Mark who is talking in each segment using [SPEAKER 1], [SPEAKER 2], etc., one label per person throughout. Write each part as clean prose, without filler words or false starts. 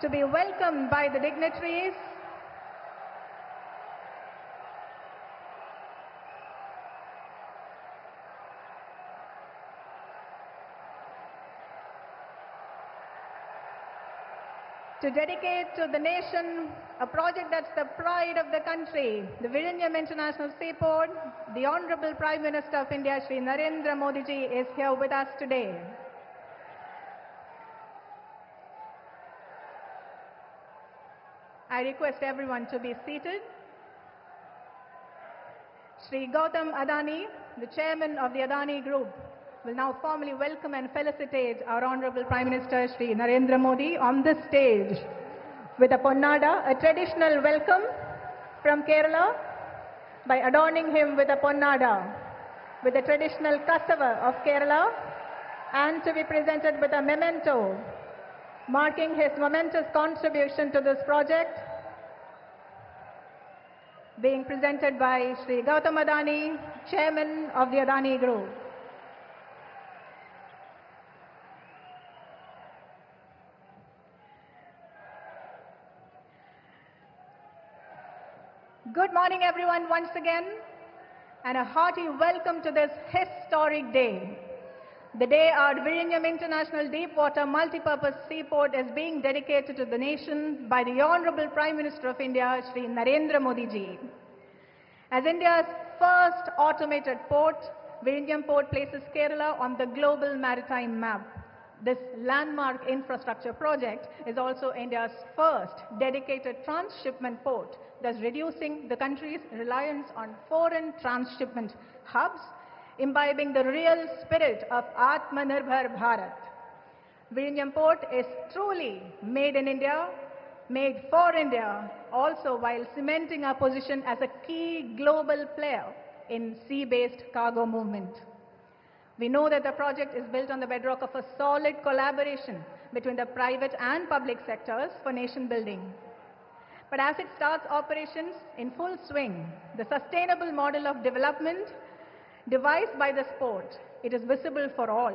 [SPEAKER 1] to be welcomed by the dignitaries. To dedicate to the nation a project that's the pride of the country, the Vizhinjam International Seaport, the Honorable Prime Minister of India, Shri Narendra Modi ji, is here with us today. I request everyone to be seated. Shri Gautam Adani, the chairman of the Adani Group, will now formally welcome and felicitate our Honorable Prime Minister Shri Narendra Modi on this stage with a ponnada, a traditional welcome from Kerala, by adorning him with a ponnada with the traditional cassava of Kerala, and to be presented with a memento marking his momentous contribution to this project, being presented by Shri Gautam Adani, chairman of the Adani Group. Good morning, everyone, once again, and a hearty welcome to this historic day. The day our Vizhinjam International Deepwater Multipurpose Seaport is being dedicated to the nation by the Honorable Prime Minister of India, Shri Narendra Modi ji. As India's first automated port, Vizhinjam Port places Kerala on the global maritime map. This landmark infrastructure project is also India's first dedicated transshipment port, thus reducing the country's reliance on foreign transshipment hubs, imbibing the real spirit of Atmanirbhar Bharat. Vizhinjam Port is truly made in India, made for India, also while cementing our position as a key global player in sea-based cargo movement. We know that the project is built on the bedrock of a solid collaboration between the private and public sectors for nation building. But as it starts operations in full swing, the sustainable model of development devised by this port, it is visible for all.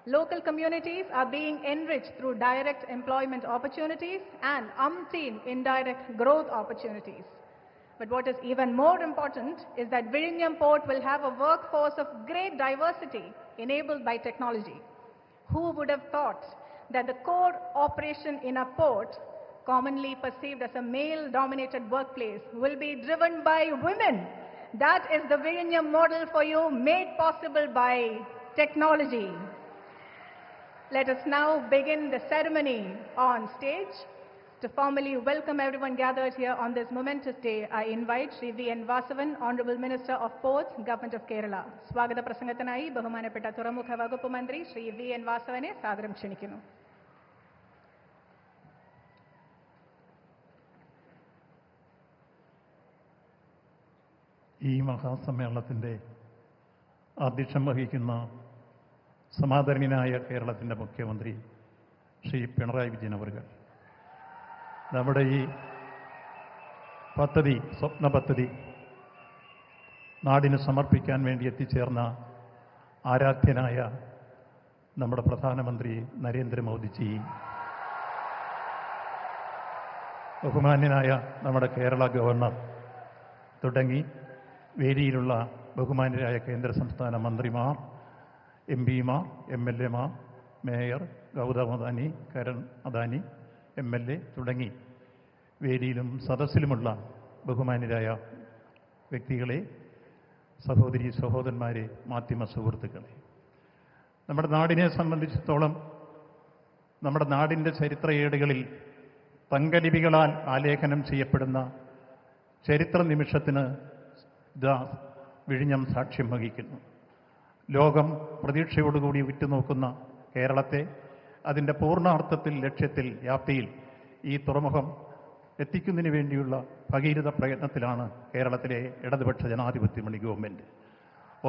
[SPEAKER 1] Local communities are being enriched through direct employment opportunities and umpteen indirect growth opportunities. But what is even more important is that Vizhinjam Port will have a workforce of great diversity enabled by technology. Who would have thought that the core operation in a port, commonly perceived as a male-dominated workplace, will be driven by women? That is the Vizhinjam model for you, made possible by technology. Let us now begin the ceremony on stage. To formally welcome everyone gathered here on this momentous day, I invite Shri V.N. Vasavan, Honorable Minister of Ports, Government of Kerala. Swagata Prasangathanayi, Bahumanapetta Turamukha Vagupu Mantri, Shri V.N. Vasavane, Sadaram Kshanikkunnu.
[SPEAKER 2] ഈ മഹാസമ്മേളനത്തിൻ്റെ അധ്യക്ഷം വഹിക്കുന്ന സമാദരണീയനായ കേരളത്തിൻ്റെ മുഖ്യമന്ത്രി ശ്രീ പിണറായി വിജയൻ അവர்கள், നമ്മുടെ ഈ പദ്ധതി, സ്വപ്ന പദ്ധതി നാടിന് സമർപ്പിക്കാൻ വേണ്ടി എത്തിച്ചേർന്ന ആരാധ്യനായ നമ്മുടെ പ്രധാനമന്ത്രി നരേന്ദ്രമോദിജി, ബഹുമാന്യനായ നമ്മുടെ കേരള ഗവർണർ തുടങ്ങി വേദിയിലുള്ള ബഹുമാന്യരായ കേന്ദ്ര സംസ്ഥാന മന്ത്രിമാർ, എംപിമാർ, എംഎൽഎമാർ, മേയർ ഗൗതം അദാനി, കരൺ അദാനി എംഎൽഎ തുടങ്ങി വേദിയിലും സദസ്സിലുമുള്ള ബഹുമാന്യരായ വ്യക്തികളെ, സഹോദരി സഹോദരന്മാരെ, മാധ്യമ സുഹൃത്തുക്കളെ, നമ്മുടെ നാടിനെ സംബന്ധിച്ചിടത്തോളം നമ്മുടെ നാടിൻ്റെ ചരിത്രയേടുകളിൽ തങ്കലിപികളാൽ ആലേഖനം ചെയ്യപ്പെടുന്ന ചരിത്ര നിമിഷത്തിന് വിഴിഞ്ഞം സാക്ഷ്യം വഹിക്കുന്നു. ലോകം പ്രതീക്ഷയോടുകൂടി ഉറ്റുനോക്കുന്ന കേരളത്തെ അതിൻ്റെ പൂർണ്ണാർത്ഥത്തിൽ, ലക്ഷ്യത്തിൽ, വ്യാപ്തിയിൽ ഈ തുറമുഖം എത്തിക്കുന്നതിന് വേണ്ടിയുള്ള ഭഗീരഥ പ്രയത്നത്തിലാണ് കേരളത്തിലെ ഇടതുപക്ഷ ജനാധിപത്യ മുന്നണി ഗവൺമെൻറ്.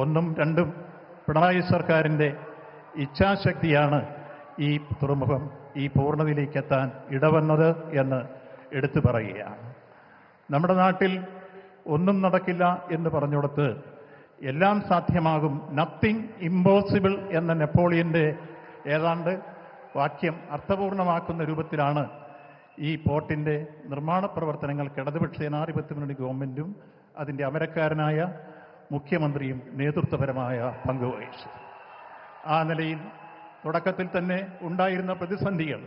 [SPEAKER 2] ഒന്നും രണ്ടും പിണറായി സർക്കാരിൻ്റെ ഇച്ഛാശക്തിയാണ് ഈ തുറമുഖം ഈ പൂർണ്ണതയിലേക്കെത്താൻ ഇടവന്നത് എന്ന് എടുത്തു പറയുകയാണ്. നമ്മുടെ നാട്ടിൽ ഒന്നും നടക്കില്ല എന്ന് പറഞ്ഞുകൊടുത്ത് എല്ലാം സാധ്യമാകും, നത്തിങ് ഇമ്പോസിബിൾ എന്ന നെപ്പോളിയൻ്റെ ഏതാണ്ട് വാക്യം അർത്ഥപൂർണമാക്കുന്ന രൂപത്തിലാണ് ഈ പോർട്ടിൻ്റെ നിർമ്മാണ പ്രവർത്തനങ്ങൾക്ക് ഇടതുപക്ഷ ജനാധിപത്യ മുന്നണി ഗവൺമെൻറ്റും അതിൻ്റെ അമരക്കാരനായ മുഖ്യമന്ത്രിയും നേതൃത്വപരമായ പങ്കുവഹിച്ചു. ആ നിലയിൽ തുടക്കത്തിൽ തന്നെ ഉണ്ടായിരുന്ന പ്രതിസന്ധികൾ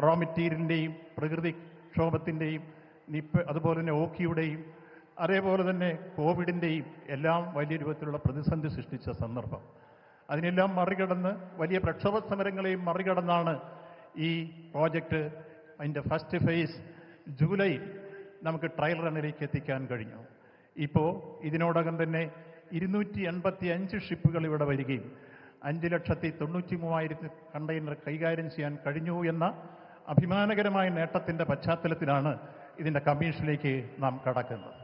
[SPEAKER 2] റോ മെറ്റീരിയലിൻ്റെയും പ്രകൃതിക്ഷോഭത്തിൻ്റെയും അതുപോലെ തന്നെ ഓക്കിയുടെയും അതേപോലെ തന്നെ കോവിഡിൻ്റെയും എല്ലാം വലിയ രൂപത്തിലുള്ള പ്രതിസന്ധി സൃഷ്ടിച്ച സന്ദർഭം, അതിനെല്ലാം മറികടന്ന് വലിയ പ്രക്ഷോഭ സമരങ്ങളെയും മറികടന്നാണ് ഈ പ്രോജക്റ്റ് അതിൻ്റെ ഫസ്റ്റ് ഫേസ് ജൂലൈയിൽ നമുക്ക് ട്രയൽ റണ്ണിലേക്ക് എത്തിക്കാൻ കഴിഞ്ഞു. ഇപ്പോൾ ഇതിനോടകം തന്നെ 285 ഷിപ്പുകൾ ഇവിടെ വരികയും 5,93,000 കണ്ടെയ്നർ കൈകാര്യം ചെയ്യാൻ കഴിഞ്ഞു എന്ന അഭിമാനകരമായ നേട്ടത്തിൻ്റെ പശ്ചാത്തലത്തിലാണ് ഇതിൻ്റെ കമ്മീഷനിലേക്ക് നാം കടക്കുന്നത്.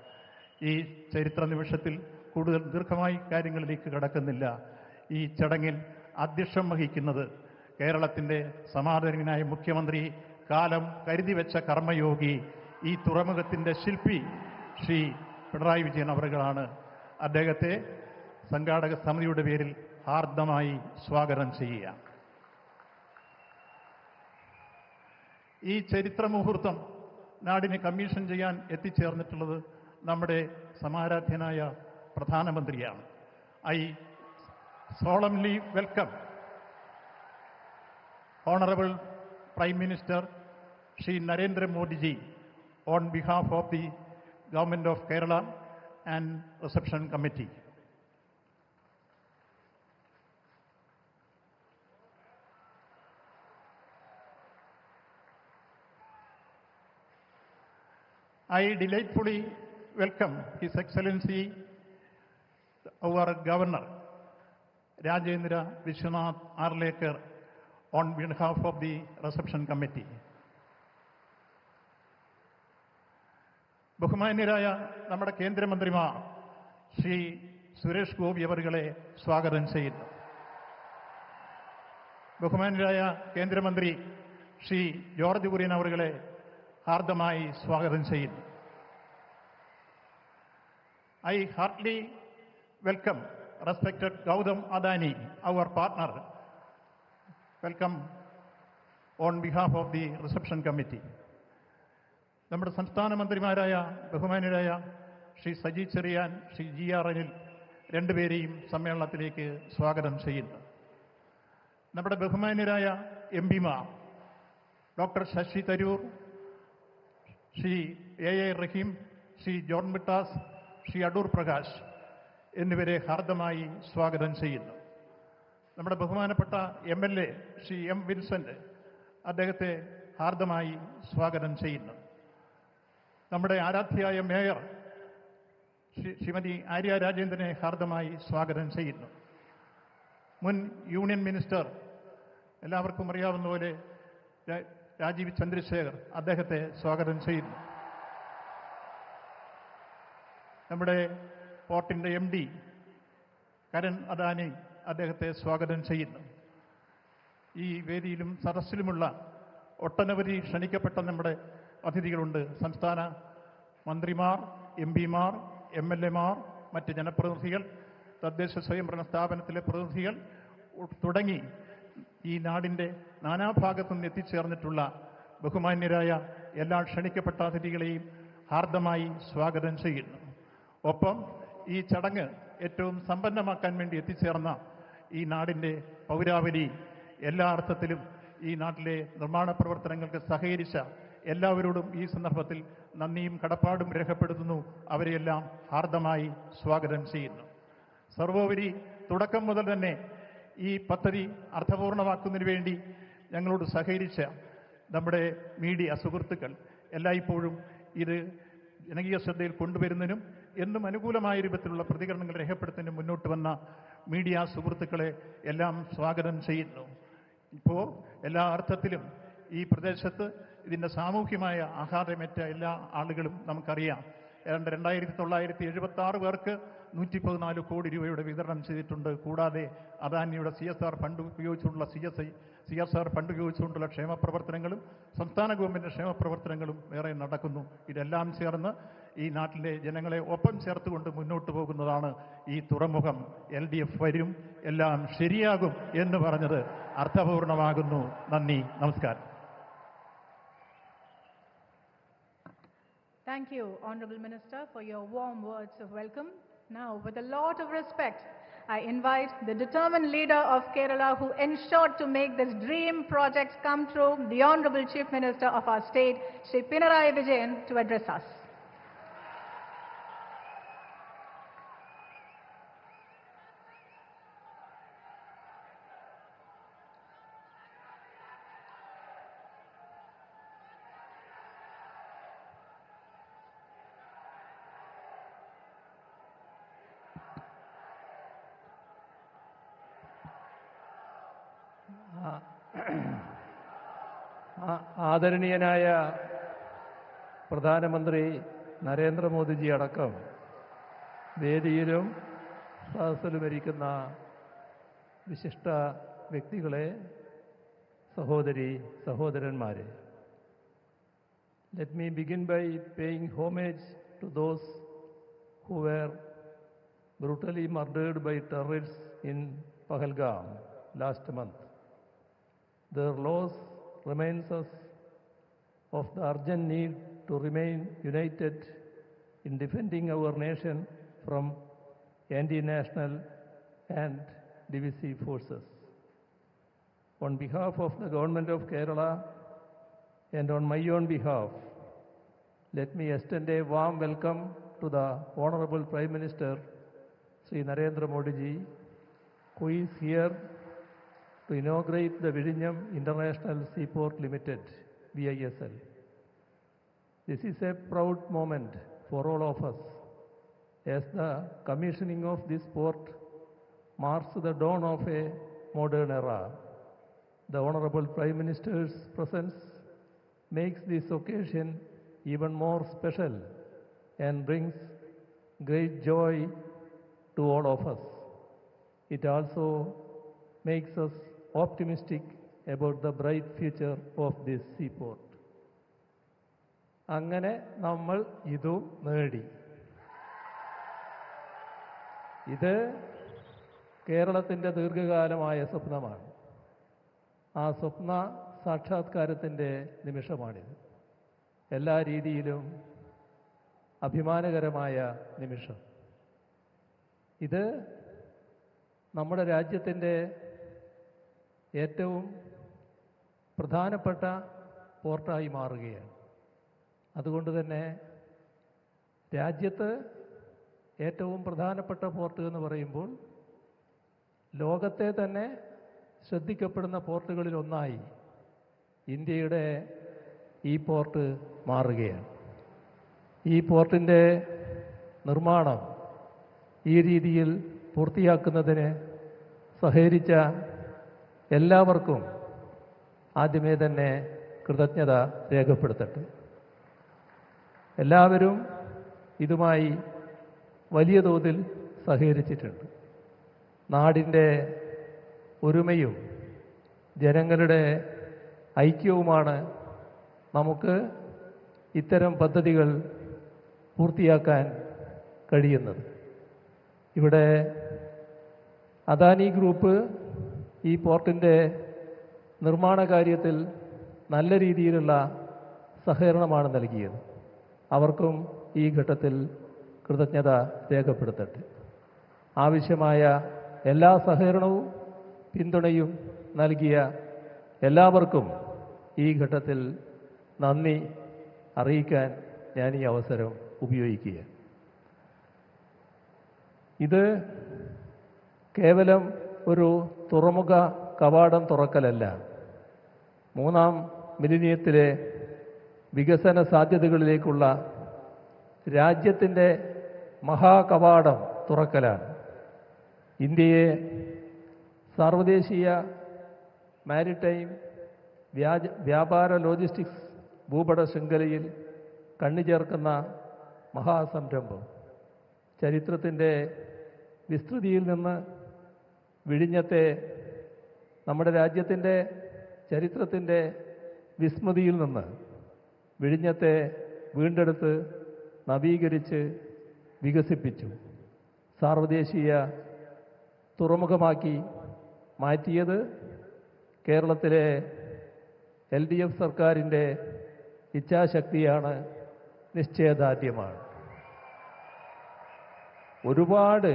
[SPEAKER 2] ഈ ചരിത്ര നിമിഷത്തിൽ കൂടുതൽ ദീർഘമായി കാര്യങ്ങളിലേക്ക് കടക്കുന്നില്ല. ഈ ചടങ്ങിൽ അധ്യക്ഷം വഹിക്കുന്നത് കേരളത്തിൻ്റെ സമാദരണീയനായ മുഖ്യമന്ത്രി, കാലം കരുതി വെച്ച കർമ്മയോഗി, ഈ തുറമുഖത്തിൻ്റെ ശില്പി ശ്രീ പിണറായി വിജയൻ അവറുകളാണ്. അദ്ദേഹത്തെ സംഘാടക സമിതിയുടെ പേരിൽ ഹാർദമായി സ്വാഗതം ചെയ്യുക. ഈ ചരിത്ര മുഹൂർത്തം നാടിനെ കമ്മീഷൻ ചെയ്യാൻ എത്തിച്ചേർന്നിട്ടുള്ളത് നമ്മുടെ സമാരാധ്യനായ പ്രധാനമന്ത്രിയാണ്. I solemnly welcome Honorable Prime Minister Shri Narendra Modi ji on behalf of the Government of Kerala and Reception Committee. I delightfully welcome His Excellency, our Governor, Rajendra Vishwanath Arlekar, on behalf of the Reception Committee. ബഹുമാന്യരായ നമ്മുടെ കേന്ദ്രമന്ത്രിമാർ ശ്രീ സുരേഷ് ഗോപി അവരുകളെ സ്വാഗതം ചെയ്യുന്നു. ബഹുമാന്യരായ കേന്ദ്രമന്ത്രി Shri George Kurian അവരുകളെ ഹാർദമായി സ്വാഗതം ചെയ്യുന്നു. I heartily welcome respected Gautam Adani, our partner. Welcome on behalf of the Reception Committee. നമ്മുടെ സംസ്ഥാന മന്ത്രിമാരായ ബഹുമാന്യരായ ശ്രീ സജി ചെറിയാൻ, ശ്രീ ജി ആർ അനിൽ രണ്ടുപേരെയും സമ്മേളനത്തിലേക്ക് സ്വാഗതം ചെയ്യുന്നു. നമ്മുടെ ബഹുമാന്യരായ എം പിമാർ doctor Shashi Tharoor, Shri A Rahim, Shri John Brittas, Shri Adoor Prakash എന്നിവരെ ഹാർദമായി സ്വാഗതം ചെയ്യുന്നു. നമ്മുടെ ബഹുമാനപ്പെട്ട MLA ശ്രീ M വിൻസെന്റ്, അദ്ദേഹത്തെ ഹാർദമായി സ്വാഗതം ചെയ്യുന്നു. നമ്മുടെ ആരാധ്യയായ മേയർ ശ്രീമതി ആര്യ രാജേന്ദ്രനെ ഹാർദമായി സ്വാഗതം ചെയ്യുന്നു. മുൻ യൂണിയൻ മിനിസ്റ്റർ, എല്ലാവർക്കും അറിയാവുന്ന പോലെ രാജീവ് ചന്ദ്രശേഖർ, അദ്ദേഹത്തെ സ്വാഗതം ചെയ്യുന്നു. നമ്മുടെ പോർട്ടിൻ്റെ MD കരൺ അദാനി, അദ്ദേഹത്തെ സ്വാഗതം ചെയ്യുന്നു. ഈ വേദിയിലും സദസ്സിലുമുള്ള ഒട്ടനവധി ക്ഷണിക്കപ്പെട്ട നമ്മുടെ അതിഥികളുണ്ട്. സംസ്ഥാന മന്ത്രിമാർ, MPമാർ, MLAമാർ, മറ്റ് ജനപ്രതിനിധികൾ, തദ്ദേശ സ്വയംഭരണ സ്ഥാപനത്തിലെ പ്രതിനിധികൾ തുടങ്ങി ഈ നാടിൻ്റെ നാനാഭാഗത്തു നിന്ന് എത്തിച്ചേർന്നിട്ടുള്ള ബഹുമാന്യരായ എല്ലാ ക്ഷണിക്കപ്പെട്ട അതിഥികളെയും ഹാർദമായി സ്വാഗതം ചെയ്യുന്നു. ഒപ്പം ഈ ചടങ്ങ് ഏറ്റവും സമ്പന്നമാക്കാൻ വേണ്ടി എത്തിച്ചേർന്ന ഈ നാടിൻ്റെ പൗരാവലി, എല്ലാ അർത്ഥത്തിലും ഈ നാട്ടിലെ നിർമ്മാണ പ്രവർത്തനങ്ങൾക്ക് സഹകരിച്ച എല്ലാവരോടും ഈ സന്ദർഭത്തിൽ നന്ദിയും കടപ്പാടും രേഖപ്പെടുത്തുന്നു. അവരെയെല്ലാം ഹാർദമായി സ്വാഗതം ചെയ്യുന്നു. സർവോപരി തുടക്കം മുതൽ തന്നെ ഈ പദ്ധതി അർത്ഥപൂർണമാക്കുന്നതിന് വേണ്ടി ഞങ്ങളോട് സഹകരിച്ച നമ്മുടെ മീഡിയ സുഹൃത്തുക്കൾ, എല്ലായ്പ്പോഴും ഇത് ജനകീയ ശ്രദ്ധയിൽ കൊണ്ടുവരുന്നതിനും എന്നും അനുകൂലമായ രൂപത്തിലുള്ള പ്രതികരണങ്ങൾ രേഖപ്പെടുത്തുന്നതിനും മുന്നോട്ട് വന്ന മീഡിയ സുഹൃത്തുക്കളെ എല്ലാം സ്വാഗതം ചെയ്യുന്നു. ഇപ്പോൾ എല്ലാ അർത്ഥത്തിലും ഈ പ്രദേശത്ത് ഇതിൻ്റെ സാമൂഹ്യമായ ആഘാതമേറ്റ എല്ലാ ആളുകളും നമുക്കറിയാം. ഏതാണ്ട് 2,976 പേർക്ക് 114 കോടി രൂപയുടെ വിതരണം ചെയ്തിട്ടുണ്ട്. കൂടാതെ അദാനിയുടെ CSR ഫണ്ട് ഉപയോഗിച്ചുകൊണ്ടുള്ള CSR ഫണ്ട് ഉപയോഗിച്ചുകൊണ്ടുള്ള ക്ഷേമപ്രവർത്തനങ്ങളും സംസ്ഥാന ഗവൺമെൻറ് ക്ഷേമപ്രവർത്തനങ്ങളും വേറെ നടക്കുന്നു. ഇതെല്ലാം ചേർന്ന് ഈ നാട്ടിലെ ജനങ്ങളെ ഒപ്പം ചേർത്തുകൊണ്ട് മുന്നോട്ട് പോകുന്നതാണ് ഈ തുറമുഖം. LDF വരും, എല്ലാം ശരിയാകും എന്ന് പറഞ്ഞത് അർത്ഥപൂർണമാകുന്നു. നന്ദി, നമസ്കാരം.
[SPEAKER 1] Thank you, Honorable Minister, for your warm words of welcome. Now, with a lot of respect, I invite the determined leader of Kerala who ensured to make this dream project come true, the Honorable Chief Minister of our state, Shri Pinarayi Vijayan, to address us.
[SPEAKER 3] ആദരണീയനായ പ്രധാനമന്ത്രി നരേന്ദ്രമോദിജി അടക്കം വേദിയിലും സദസ്സിലുമിരിക്കുന്ന വിശിഷ്ട വ്യക്തികളെ, സഹോദരി സഹോദരന്മാരെ, let me begin by paying homage to those who were brutally murdered by terrorists in Pahalgam last month. Their loss reminds us of the urgent need to remain united in defending our nation from anti-national and divisive forces. On behalf of the Government of Kerala and on my own behalf, let me extend a warm welcome to the Honorable Prime Minister, Sri Narendra Modi ji, who is here to inaugurate the Vizhinjam International Seaport Limited, VISL. This is a proud moment for all of us, as the commissioning of this port marks the dawn of a modern era. The Honorable Prime Minister's presence makes this occasion even more special and brings great joy to all of us. It also makes us optimistic about the bright future of this seaport. അങ്ങനെ നമ്മൾ ഇതും നേടി. ഇത് കേരളത്തിൻ്റെ ദീർഘകാലമായ സ്വപ്നമാണ്. ആ സ്വപ്ന സാക്ഷാത്കാരത്തിൻ്റെ നിമിഷമാണിത്. എല്ലാ രീതിയിലും അഭിമാനകരമായ നിമിഷം. ഇത് നമ്മുടെ രാജ്യത്തിൻ്റെ ഏറ്റവും പ്രധാനപ്പെട്ട പോർട്ടായി മാറുകയാണ്. അതുകൊണ്ട് തന്നെ രാജ്യത്ത് ഏറ്റവും പ്രധാനപ്പെട്ട പോർട്ട് എന്ന് പറയുമ്പോൾ ലോകത്തെ തന്നെ ശ്രദ്ധിക്കപ്പെടുന്ന പോർട്ടുകളിൽ ഒന്നായി ഇന്ത്യയുടെ ഈ പോർട്ട് മാറുകയാണ്. ഈ പോർട്ടിൻ്റെ നിർമ്മാണം ഈ രീതിയിൽ പൂർത്തിയാക്കുന്നതിന് സഹകരിച്ച എല്ലാവർക്കും ആദ്യമേ തന്നെ കൃതജ്ഞത രേഖപ്പെടുത്തട്ടെ. എല്ലാവരും ഇതുമായി വലിയ തോതിൽ സഹകരിച്ചിട്ടുണ്ട്. നാടിൻ്റെ ഒരുമയും ജനങ്ങളുടെ ഐക്യവുമാണ് നമുക്ക് ഇത്തരം പദ്ധതികൾ പൂർത്തിയാക്കാൻ കഴിയുന്നത്. ഇവിടെ അദാനി ഗ്രൂപ്പ് ഈ പോർട്ടിൻ്റെ നിർമ്മാണ കാര്യത്തിൽ നല്ല രീതിയിലുള്ള സഹകരണമാണ് നൽകിയത്. അവർക്കും ഈ ഘട്ടത്തിൽ കൃതജ്ഞത രേഖപ്പെടുത്തട്ടെ. ആവശ്യമായ എല്ലാ സഹകരണവും പിന്തുണയും നൽകിയ എല്ലാവർക്കും ഈ ഘട്ടത്തിൽ നന്ദി അറിയിക്കാൻ ഞാൻ ഈ അവസരം ഉപയോഗിക്കുക. ഇത് കേവലം ഒരു തുറമുഖ കവാടം തുറക്കലല്ല, മൂന്നാം മിലിനിയത്തിലെ വികസന സാധ്യതകളിലേക്കുള്ള രാജ്യത്തിൻ്റെ മഹാകവാടം തുറക്കലാണ്. ഇന്ത്യയെ സാർവദേശീയ മാരിടൈം വ്യാപാര ലോജിസ്റ്റിക്സ് ഭൂപട ശൃംഖലയിൽ കണ്ണിചേർക്കുന്ന മഹാസംരംഭം. ചരിത്രത്തിൻ്റെ വിസ്തൃതിയിൽ നിന്ന് വിഴിഞ്ഞത്തെ, നമ്മുടെ രാജ്യത്തിൻ്റെ ചരിത്രത്തിൻ്റെ വിസ്മൃതിയിൽ നിന്ന് വിഴിഞ്ഞത്തെ വീണ്ടെടുത്ത് നവീകരിച്ച് വികസിപ്പിച്ചു. സാർവദേശീയ തുറമുഖമാക്കി മാറ്റിയത് കേരളത്തിലെ LDF സർക്കാരിൻ്റെ ഇച്ഛാശക്തിയാണ് നിശ്ചയദാർഢ്യമാണ്. ഒരുപാട്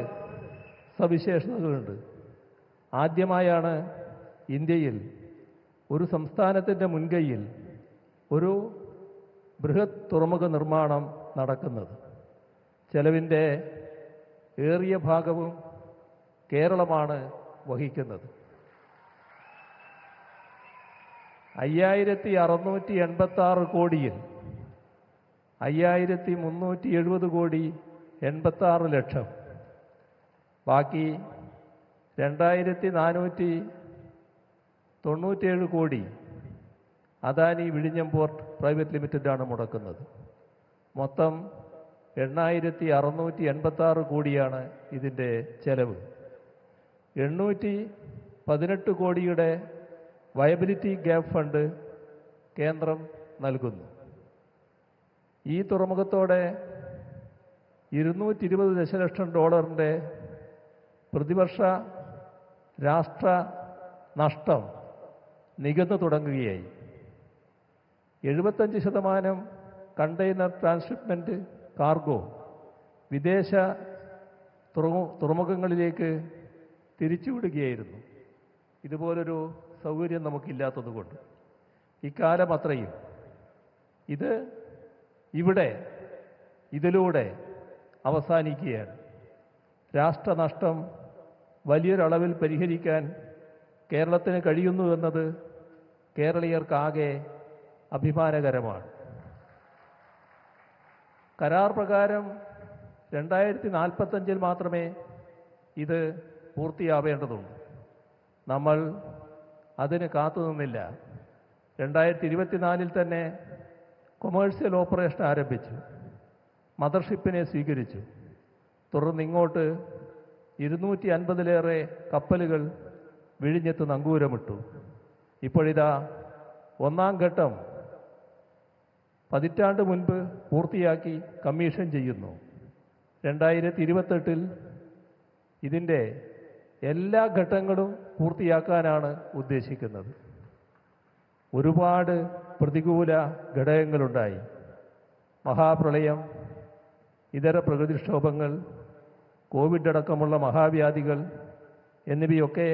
[SPEAKER 3] സവിശേഷതകളുണ്ട്. ആദ്യമായാണ് ഇന്ത്യയിൽ ഒരു സംസ്ഥാനത്തിൻ്റെ മുൻകൈയിൽ ഒരു ബൃഹത് തുറമുഖ നിർമ്മാണം നടക്കുന്നത്. ചെലവിൻ്റെ ഏറിയ ഭാഗവും കേരളമാണ് വഹിക്കുന്നത്. 5686 കോടിയിൽ 5370 കോടി 86 ലക്ഷം, ബാക്കി 2497 കോടി അദാനി വിഴിഞ്ഞം പോർട്ട് പ്രൈവറ്റ് ലിമിറ്റഡാണ് മുടക്കുന്നത്. മൊത്തം 8686 കോടിയാണ് ഇതിൻ്റെ ചെലവ്. 818 കോടിയുടെ വയബിലിറ്റി ഗ്യാപ്പ് ഫണ്ട് കേന്ദ്രം നൽകുന്നു. ഈ തുറമുഖത്തോടെ $220 ദശലക്ഷം പ്രതിവർഷ രാഷ്ട്ര നഷ്ടം നികന്നു തുടങ്ങുകയായി. 75% കണ്ടെയ്നർ ട്രാൻസ്ഷിപ്മെൻറ്റ് കാർഗോ വിദേശ തുറമുഖങ്ങളിലേക്ക് തിരിച്ചുവിടുകയായിരുന്നു. ഇതുപോലൊരു സൗകര്യം നമുക്കില്ലാത്തതുകൊണ്ട് ഇക്കാലം അത്രയും ഇതിലൂടെ അവസാനിക്കുകയാണ്. രാഷ്ട്രനഷ്ടം വലിയൊരളവിൽ പരിഹരിക്കാൻ കേരളത്തിന് കഴിയുന്നു എന്നത് കേരളീയർക്കാകെ അഭിമാനകരമാണ്. കരാർ പ്രകാരം 2045 മാത്രമേ ഇത് പൂർത്തിയാവേണ്ടതുള്ളൂ. നമ്മൾ അതിന് കാത്തുനിന്നില്ല. 2024 തന്നെ കൊമേഴ്സ്യൽ ഓപ്പറേഷൻ ആരംഭിച്ചു. മദർഷിപ്പിനെ സ്വീകരിച്ചു. തുടർന്ന് ഇങ്ങോട്ട് 250-ലേറെ കപ്പലുകൾ വിഴിഞ്ഞത്ത് നങ്കൂരമിട്ടു. ഇപ്പോഴിതാ ഒന്നാം ഘട്ടം പതിറ്റാണ്ട് മുൻപ് പൂർത്തിയാക്കി കമ്മീഷൻ ചെയ്യുന്നു. 2028 ഇതിൻ്റെ എല്ലാ ഘട്ടങ്ങളും പൂർത്തിയാക്കാനാണ് ഉദ്ദേശിക്കുന്നത്. ഒരുപാട് പ്രതികൂല ഘടകങ്ങളുണ്ടായി. മഹാപ്രളയം, ഇതര പ്രകൃതിക്ഷോഭങ്ങൾ, കോവിഡ് അടക്കമുള്ള മഹാവ്യാധികൾ എന്നിവയൊക്കെ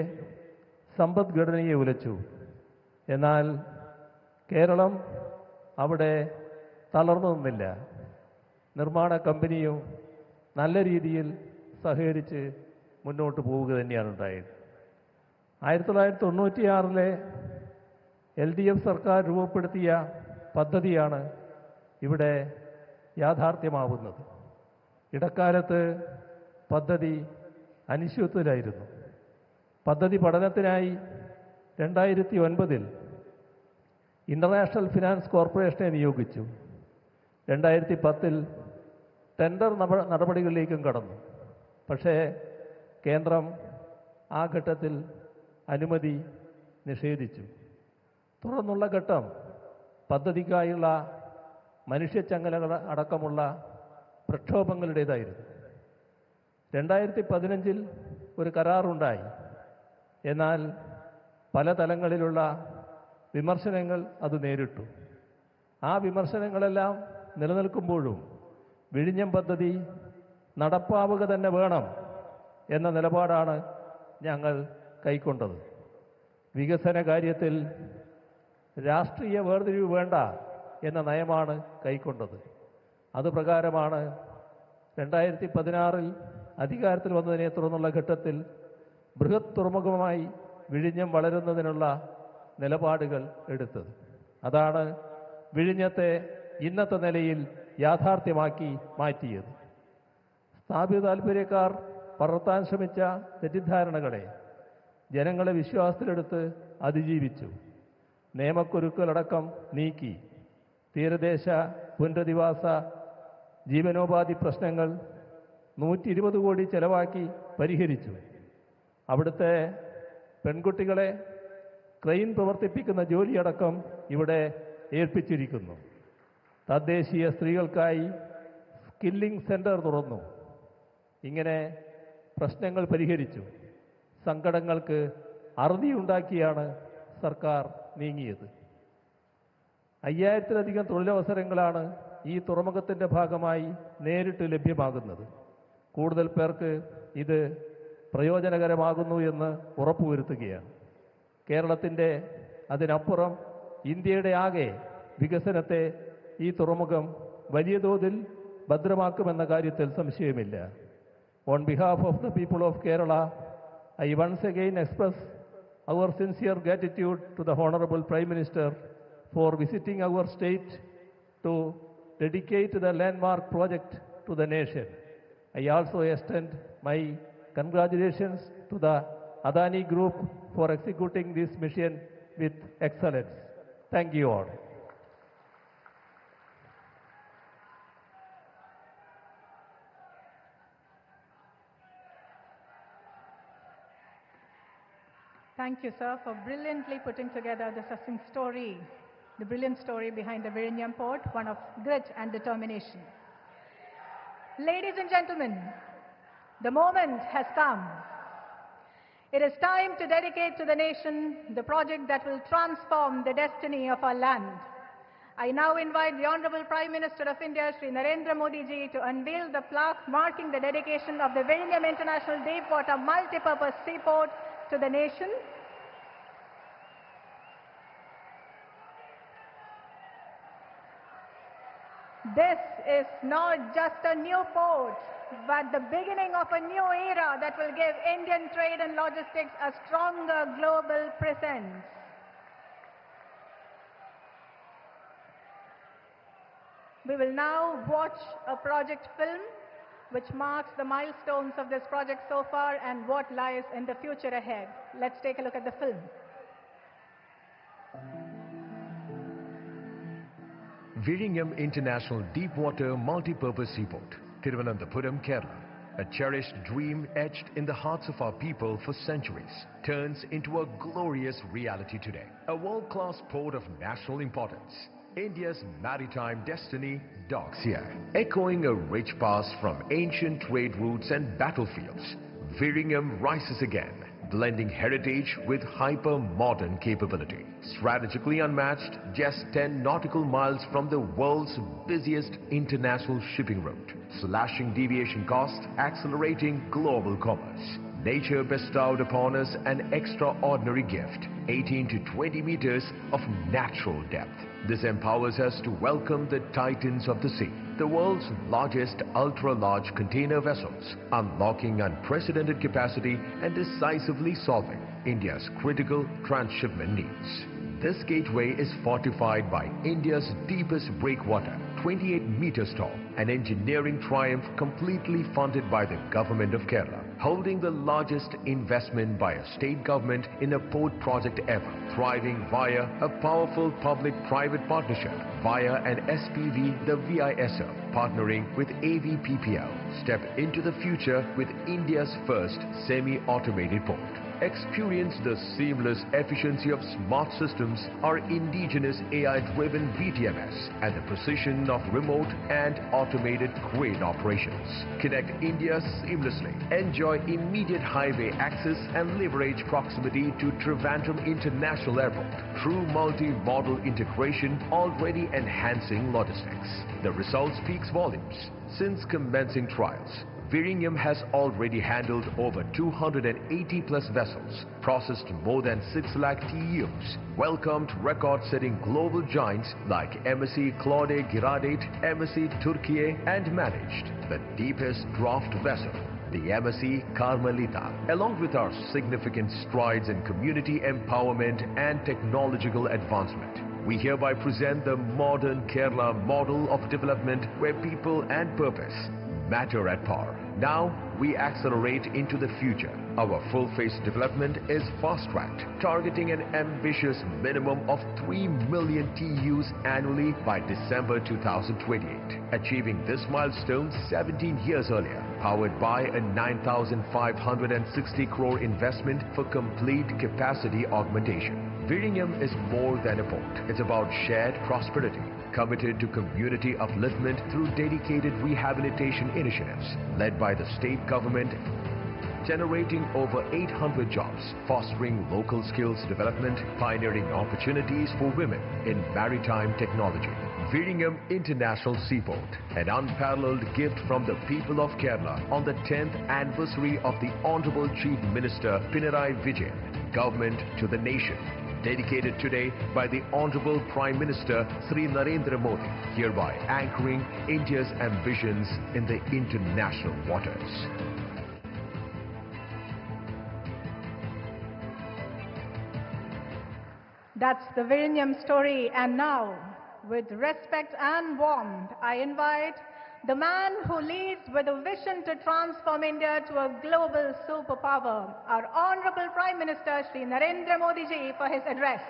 [SPEAKER 3] സമ്പദ്ഘടനയെ ഉലച്ചു. എന്നാൽ കേരളം അവിടെ തളർന്നു നിന്നില്ല. നിർമ്മാണ കമ്പനിയും നല്ല രീതിയിൽ സഹകരിച്ച് മുന്നോട്ട് പോവുക തന്നെയാണ് ഉണ്ടായത്. 1996 LDF സർക്കാർ രൂപപ്പെടുത്തിയ പദ്ധതിയാണ് ഇവിടെ യാഥാർത്ഥ്യമാവുന്നത്. ഇടക്കാലത്ത് പദ്ധതി അനിശ്ചിതത്വത്തിലായിരുന്നു. പദ്ധതി പഠനത്തിനായി 2009 ഇൻ്റർനാഷണൽ ഫിനാൻസ് കോർപ്പറേഷനെ നിയോഗിച്ചു. 2010 ടെൻഡർ നടപടികളിലേക്കും കടന്നു. പക്ഷേ കേന്ദ്രം ആ ഘട്ടത്തിൽ അനുമതി നിഷേധിച്ചു. തുടർന്നുള്ള ഘട്ടം പദ്ധതിക്കായുള്ള മനുഷ്യച്ചങ്ങലകൾ അടക്കമുള്ള പ്രക്ഷോഭങ്ങളുടേതായിരുന്നു. 2015 ഒരു കരാറുണ്ടായി. എന്നാൽ പല തലങ്ങളിലുള്ള വിമർശനങ്ങൾ അത് നേരിട്ടു. ആ വിമർശനങ്ങളെല്ലാം നിലനിൽക്കുമ്പോഴും വിഴിഞ്ഞം പദ്ധതി നടപ്പാവുക തന്നെ വേണം എന്ന നിലപാടാണ് ഞങ്ങൾ കൈക്കൊണ്ടത്. വികസന കാര്യത്തിൽ രാഷ്ട്രീയ വേർതിരിവ് വേണ്ട എന്ന നയമാണ് കൈക്കൊണ്ടത്. അതുപ്രകാരമാണ് 2016 അധികാരത്തിൽ വന്നതിനെ തുടർന്നുള്ള ഘട്ടത്തിൽ ബൃഹത് തുറമുഖമായി വിഴിഞ്ഞം വളരുന്നതിനുള്ള നിലപാടുകൾ എടുത്തത്. അതാണ് വിഴിഞ്ഞത്തെ ഇന്നത്തെ നിലയിൽ യാഥാർത്ഥ്യമാക്കി മാറ്റിയത്. സ്ഥാപിത താൽപ്പര്യക്കാർ പടർത്താൻ ശ്രമിച്ച തെറ്റിദ്ധാരണകളെ ജനങ്ങളെ വിശ്വാസത്തിലെടുത്ത് അതിജീവിച്ചു. നിയമക്കുരുക്കളടക്കം നീക്കി തീരദേശ പുനരധിവാസ ജീവനോപാധി പ്രശ്നങ്ങൾ 120 കോടി ചെലവാക്കി പരിഹരിച്ചു. അവിടുത്തെ പെൺകുട്ടികളെ ക്രെയിൻ പ്രവർത്തിപ്പിക്കുന്ന ജോലിയടക്കം ഇവിടെ ഏൽപ്പിച്ചിരിക്കുന്നു. തദ്ദേശീയ സ്ത്രീകൾക്കായി സ്കില്ലിംഗ് സെൻറ്റർ തുറന്നു. ഇങ്ങനെ പ്രശ്നങ്ങൾ പരിഹരിച്ചു. സങ്കടങ്ങൾക്ക് അറുതിയുണ്ടാക്കിയാണ് സർക്കാർ നീങ്ങിയത്. 5000-ലധികം തൊഴിലവസരങ്ങളാണ് ഈ തുറമുഖത്തിൻ്റെ ഭാഗമായി നേരിട്ട് ലഭ്യമാകുന്നത്. കൂടുതൽ പേർക്ക് ഇത് പ്രയോജനകരമാകുന്നു എന്ന് ഉറപ്പുവരുത്തുകയാണ്. കേരളത്തിൻ്റെ അതിനപ്പുറം ഇന്ത്യയുടെ ആകെ വികസനത്തെ ഈ തുറമുഖം വലിയ തോതിൽ ഭദ്രമാക്കുമെന്ന കാര്യത്തിൽ സംശയമില്ല. On behalf of the people of Kerala, I once again express our sincere gratitude to the Honorable Prime Minister for visiting our state to dedicate the landmark project to the nation. I also extend my congratulations to the Adani Group for executing this mission with excellence. Thank you all.
[SPEAKER 1] Thank you, sir, for brilliantly putting together the succinct story, the brilliant story behind the Vizhinjam port, one of grit and determination. Ladies and gentlemen, the moment has come. It is time to dedicate to the nation the project that will transform the destiny of our land. I now invite the Honorable Prime Minister of India, Shri Narendra Modi ji, to unveil the plaque marking the dedication of the Vizhinjam International Deepwater Multipurpose Seaport to the nation. This is not just a new port, but the beginning of a new era that will give Indian trade and logistics a stronger global presence. We will now watch a project film which marks the milestones of this project so far and what lies in the future ahead. Let's take a look at the film.
[SPEAKER 4] Vizhinjam International Deepwater Multipurpose Seaport, Thiruvananthapuram, Kerala. A cherished dream etched in the hearts of our people for centuries turns into a glorious reality today. A world-class port of national importance. India's maritime destiny docks here, echoing a rich past from ancient trade routes and battlefields. Vizhinjam rises again, blending heritage with hyper-modern capability. Strategically unmatched, just 10 nautical miles from the world's busiest international shipping route, slashing deviation costs, accelerating global commerce. Nature bestowed upon us an extraordinary gift, 18 to 20 meters of natural depth. This empowers us to welcome the titans of the sea, the world's largest ultra-large container vessels, unlocking unprecedented capacity and decisively solving India's critical transshipment needs. This gateway is fortified by India's deepest breakwater, 28 meters tall, an engineering triumph completely funded by the Government of Kerala, holding the largest investment by a state government in a port project ever, thriving via a powerful public-private partnership, via an SPV, the VISL, partnering with AVPPL. Step into the future with India's first semi-automated port. Experience the seamless efficiency of smart systems, our indigenous AI-driven VTMS, and the precision of remote and automated crane operations. Connect India seamlessly. Enjoy immediate highway access and leverage proximity to Trivandrum International Airport. True multi-modal integration already enhancing logistics. The result speaks volumes. Since commencing trials, Vizhinjam has already handled over 280 plus vessels, processed more than 6 lakh TEUs, welcomed record-setting global giants like MSC Claude Giradate, MSC Turkiye, and managed the deepest draft vessel, the MSC Carmelita. Along with our significant strides in community empowerment and technological advancement, we hereby present the modern Kerala model of development where people and purpose matter at par. Now we accelerate into the future. Our full-phase development is fast-tracked, targeting an ambitious minimum of 3 million TEUs annually by December 2028, achieving this milestone 17 years earlier, powered by a 9,560 crore investment for complete capacity augmentation. Vizhinjam is more than a port. It's about shared prosperity, committed to community upliftment through dedicated rehabilitation initiatives led by the state government, generating over 800 jobs, fostering local skills development, pioneering opportunities for women in maritime technology. Vizhinjam International Seaport, an unparalleled gift from the people of Kerala on the 10th anniversary of the Honorable Chief Minister Pinarayi Vijayan, government to the nation. Dedicated today by the Honorable Prime Minister Sri Narendra Modi, hereby anchoring India's ambitions in the international waters.
[SPEAKER 1] That's the Vizhinjam story. And now, with respect and warmth, I invite the man who leads with a vision to transform India to a global superpower, our Honorable Prime Minister Sri Narendra Modi ji, for his address.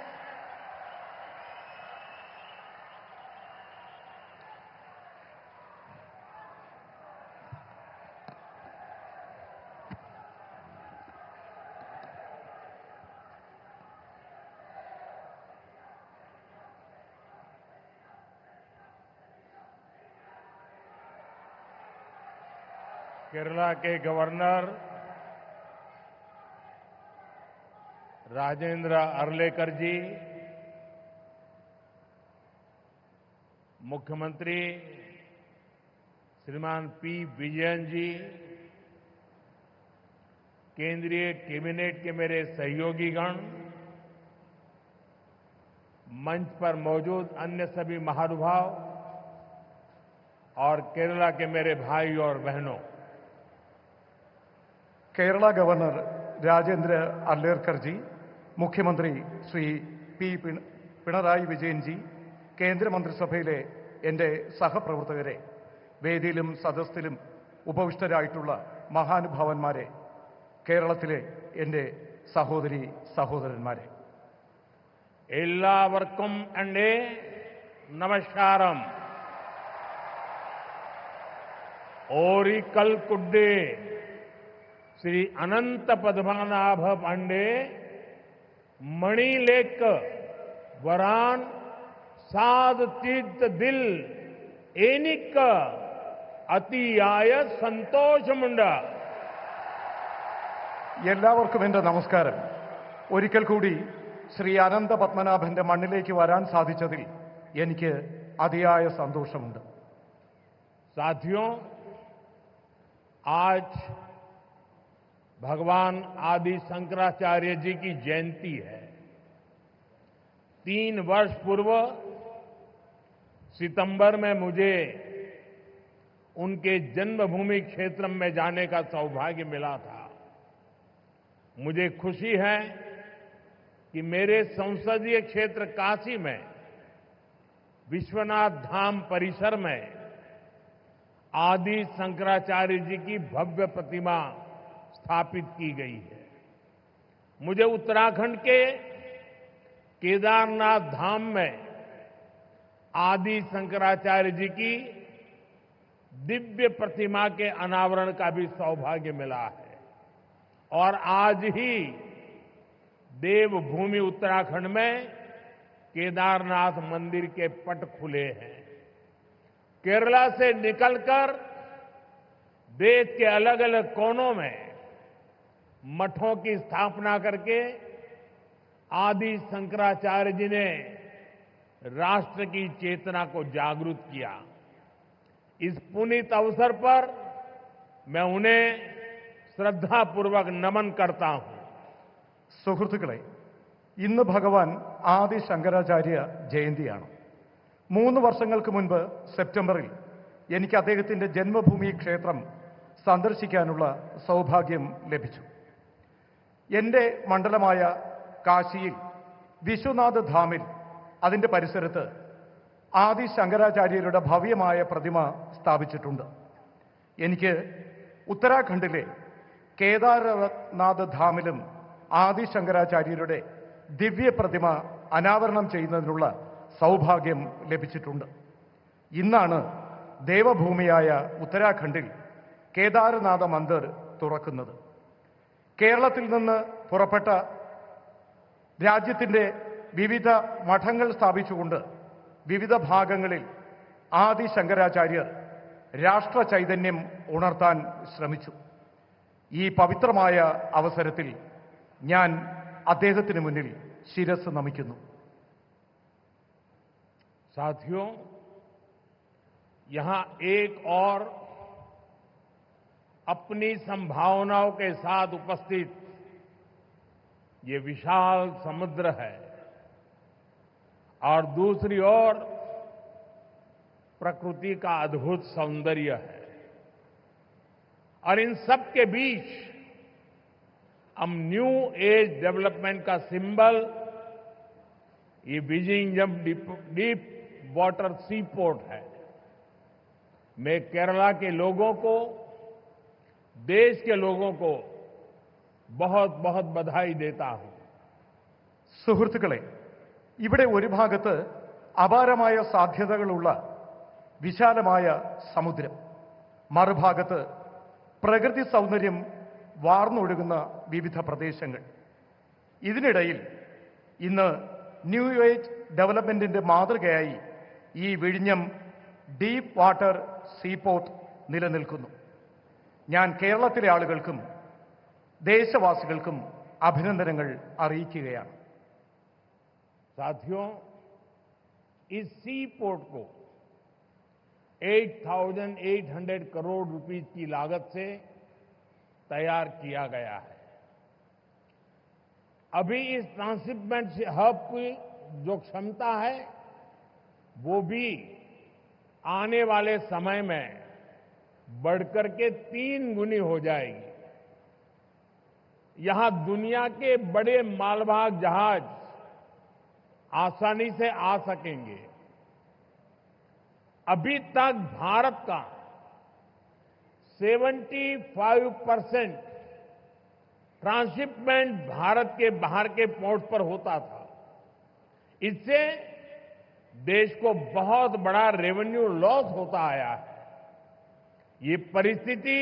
[SPEAKER 5] Kerala के governor Rajendra Arlekar जी, मुख्यमंत्री श्रीमान P Vijayan जी, केंद्रीय cabinet के मेरे सहयोगीगण, मंच पर मौजूद अन्य सभी महानुभाव और केरला के मेरे भाई और बहनों,
[SPEAKER 6] കേരള ഗവർണർ രാജേന്ദ്ര അർലേക്കർ ജി, മുഖ്യമന്ത്രി ശ്രീ പി പിണറായി വിജയൻ ജി, കേന്ദ്രമന്ത്രിസഭയിലെ എൻ്റെ സഹപ്രവർത്തകരെ, വേദിയിലും സദസ്സിലും ഉപവിഷ്ടരായിട്ടുള്ള മഹാനുഭാവന്മാരെ, കേരളത്തിലെ എൻ്റെ സഹോദരി സഹോദരന്മാരെ,
[SPEAKER 5] എല്ലാവർക്കും എൻ്റെ നമസ്കാരം. ओरिकल कुड्डे श्री अनंत पद्मनाभ पांडे मणिलेक वरान साध तीर्थ दिल एनिक अतियाय संतोष मुंड.
[SPEAKER 6] എല്ലാവർക്കും എൻ്റെ നമസ്കാരം. ഒരിക്കൽ കൂടി ശ്രീ അനന്ത പത്മനാഭന്റെ മണ്ണിലേക്ക് വരാൻ സാധിച്ചതിൽ എനിക്ക് അതിയായ സന്തോഷമുണ്ട്.
[SPEAKER 5] साथियों, आज भगवान आदि शंकराचार्य जी की जयंती है. 3 वर्ष पूर्व सितंबर में मुझे उनके जन्मभूमि क्षेत्र में जाने का सौभाग्य मिला था. मुझे खुशी है कि मेरे संसदीय क्षेत्र काशी में विश्वनाथ धाम परिसर में आदि शंकराचार्य जी की भव्य प्रतिमा स्थापित की गई है. मुझे उत्तराखंड के केदारनाथ धाम में आदि शंकराचार्य जी की दिव्य प्रतिमा के अनावरण का भी सौभाग्य मिला है. और आज ही देवभूमि उत्तराखंड में केदारनाथ मंदिर के पट खुले हैं. केरला से निकलकर देश के अलग अलग कोनों में मठों की स्थापना करके आदि शंकराचार्य जी ने राष्ट्र की चेतना को जागृत किया. इस पुनीत अवसर पर मैं उन्हें श्रद्धापूर्वक नमन करता हूं.
[SPEAKER 6] സുഹൃത്തുക്കളെ, ഇന്ന് ഭഗവാൻ ആദി ശങ്കരാചാര്യ ജയന്തിയാണ്. 3 വർഷങ്ങൾക്ക് മുൻപ് സെപ്റ്റംബറിൽ എനിക്ക് അദ്ദേഹത്തിന്റെ ജന്മഭൂമി ക്ഷേത്രം സന്ദർശിക്കാനുള്ള സൗഭാഗ്യം ലഭിച്ചു. എൻ്റെ മണ്ഡലമായ കാശിയിൽ വിശ്വനാഥ് ധാമിൽ അതിന്റെ പരിസരത്ത് ആദി ശങ്കരാചാര്യരുടെ ഭവ്യമായ പ്രതിമ സ്ഥാപിച്ചിട്ടുണ്ട്. എനിക്ക് ഉത്തരാഖണ്ഡിലെ കേദാരനാഥ് ധാമിലും ആദി ശങ്കരാചാര്യരുടെ ദിവ്യ പ്രതിമ അനാവരണം ചെയ്യുന്നതിനുള്ള സൗഭാഗ്യം ലഭിച്ചിട്ടുണ്ട്. ഇന്നാണ് ദേവഭൂമിയായ ഉത്തരാഖണ്ഡിൽ കേദാരനാഥ മന്ദിർ തുറക്കുന്നത്. കേരളത്തിൽ നിന്ന് പുറപ്പെട്ട രാജ്യത്തിന്റെ വിവിധ മഠങ്ങൾ സ്ഥാപിച്ചുകൊണ്ട് വിവിധ ഭാഗങ്ങളിൽ ആദി ശങ്കരാചാര്യർ രാഷ്ട്ര ചൈതന്യം ഉണർത്താൻ ശ്രമിച്ചു. ഈ പവിത്രമായ അവസരത്തിൽ ഞാൻ അദ്ദേഹത്തിന് മുന്നിൽ ശിരസ് നമിക്കുന്നു.
[SPEAKER 5] साथियों, यहां एक और अपनी संभावनाओं के साथ उपस्थित ये विशाल समुद्र है और दूसरी ओर प्रकृति का अद्भुत सौंदर्य है और इन सब के बीच हम न्यू एज डेवलपमेंट का सिंबल ये विजिंगम डीप वाटर सी पोर्ट है। मैं केरला के लोगों को, देश के लोगों को बहुत बहुत बधाई देता हूं।
[SPEAKER 6] സുഹൃത്തുക്കളെ, ഇവിടെ ഒരു ഭാഗത്ത് അപാരമായ സാധ്യതകളുള്ള വിശാലമായ സമുദ്രം, മറുഭാഗത്ത് പ്രകൃതി സൗന്ദര്യം വാർന്നൊഴുകുന്ന വിവിധ പ്രദേശങ്ങൾ. ഇതിനിടയിൽ ഇന്ന് ന്യൂ ഏജ് ഡെവലപ്മെന്റിന്റെ മാതൃകയായി ഈ വിഴിഞ്ഞം ഡീപ്പ് വാട്ടർ സീപോർട്ട് നിലനിൽക്കുന്നു. ഞാൻ കേരളത്തിലെ ആളുകൾക്കും ദേശവാസികൾക്കും അഭിനന്ദനങ്ങൾ അറിയിക്കുകയാണ്.
[SPEAKER 5] साथियों, इस सी पोर्ट को 8,800 करोड़ रुपीस की लागत से तैयार किया गया है। अभी इस ट्रांसशिपमेंट हब की जो क्षमता है वो भी आने वाले समय में बढ़कर के 3 गुनी हो जाएगी। यहां दुनिया के बड़े मालवाहक जहाज आसानी से आ सकेंगे। अभी तक भारत का 75% ट्रांसशिपमेंट भारत के बाहर के पोर्ट पर होता था। इससे देश को बहुत बड़ा रेवेन्यू लॉस होता आया है। ये परिस्थिति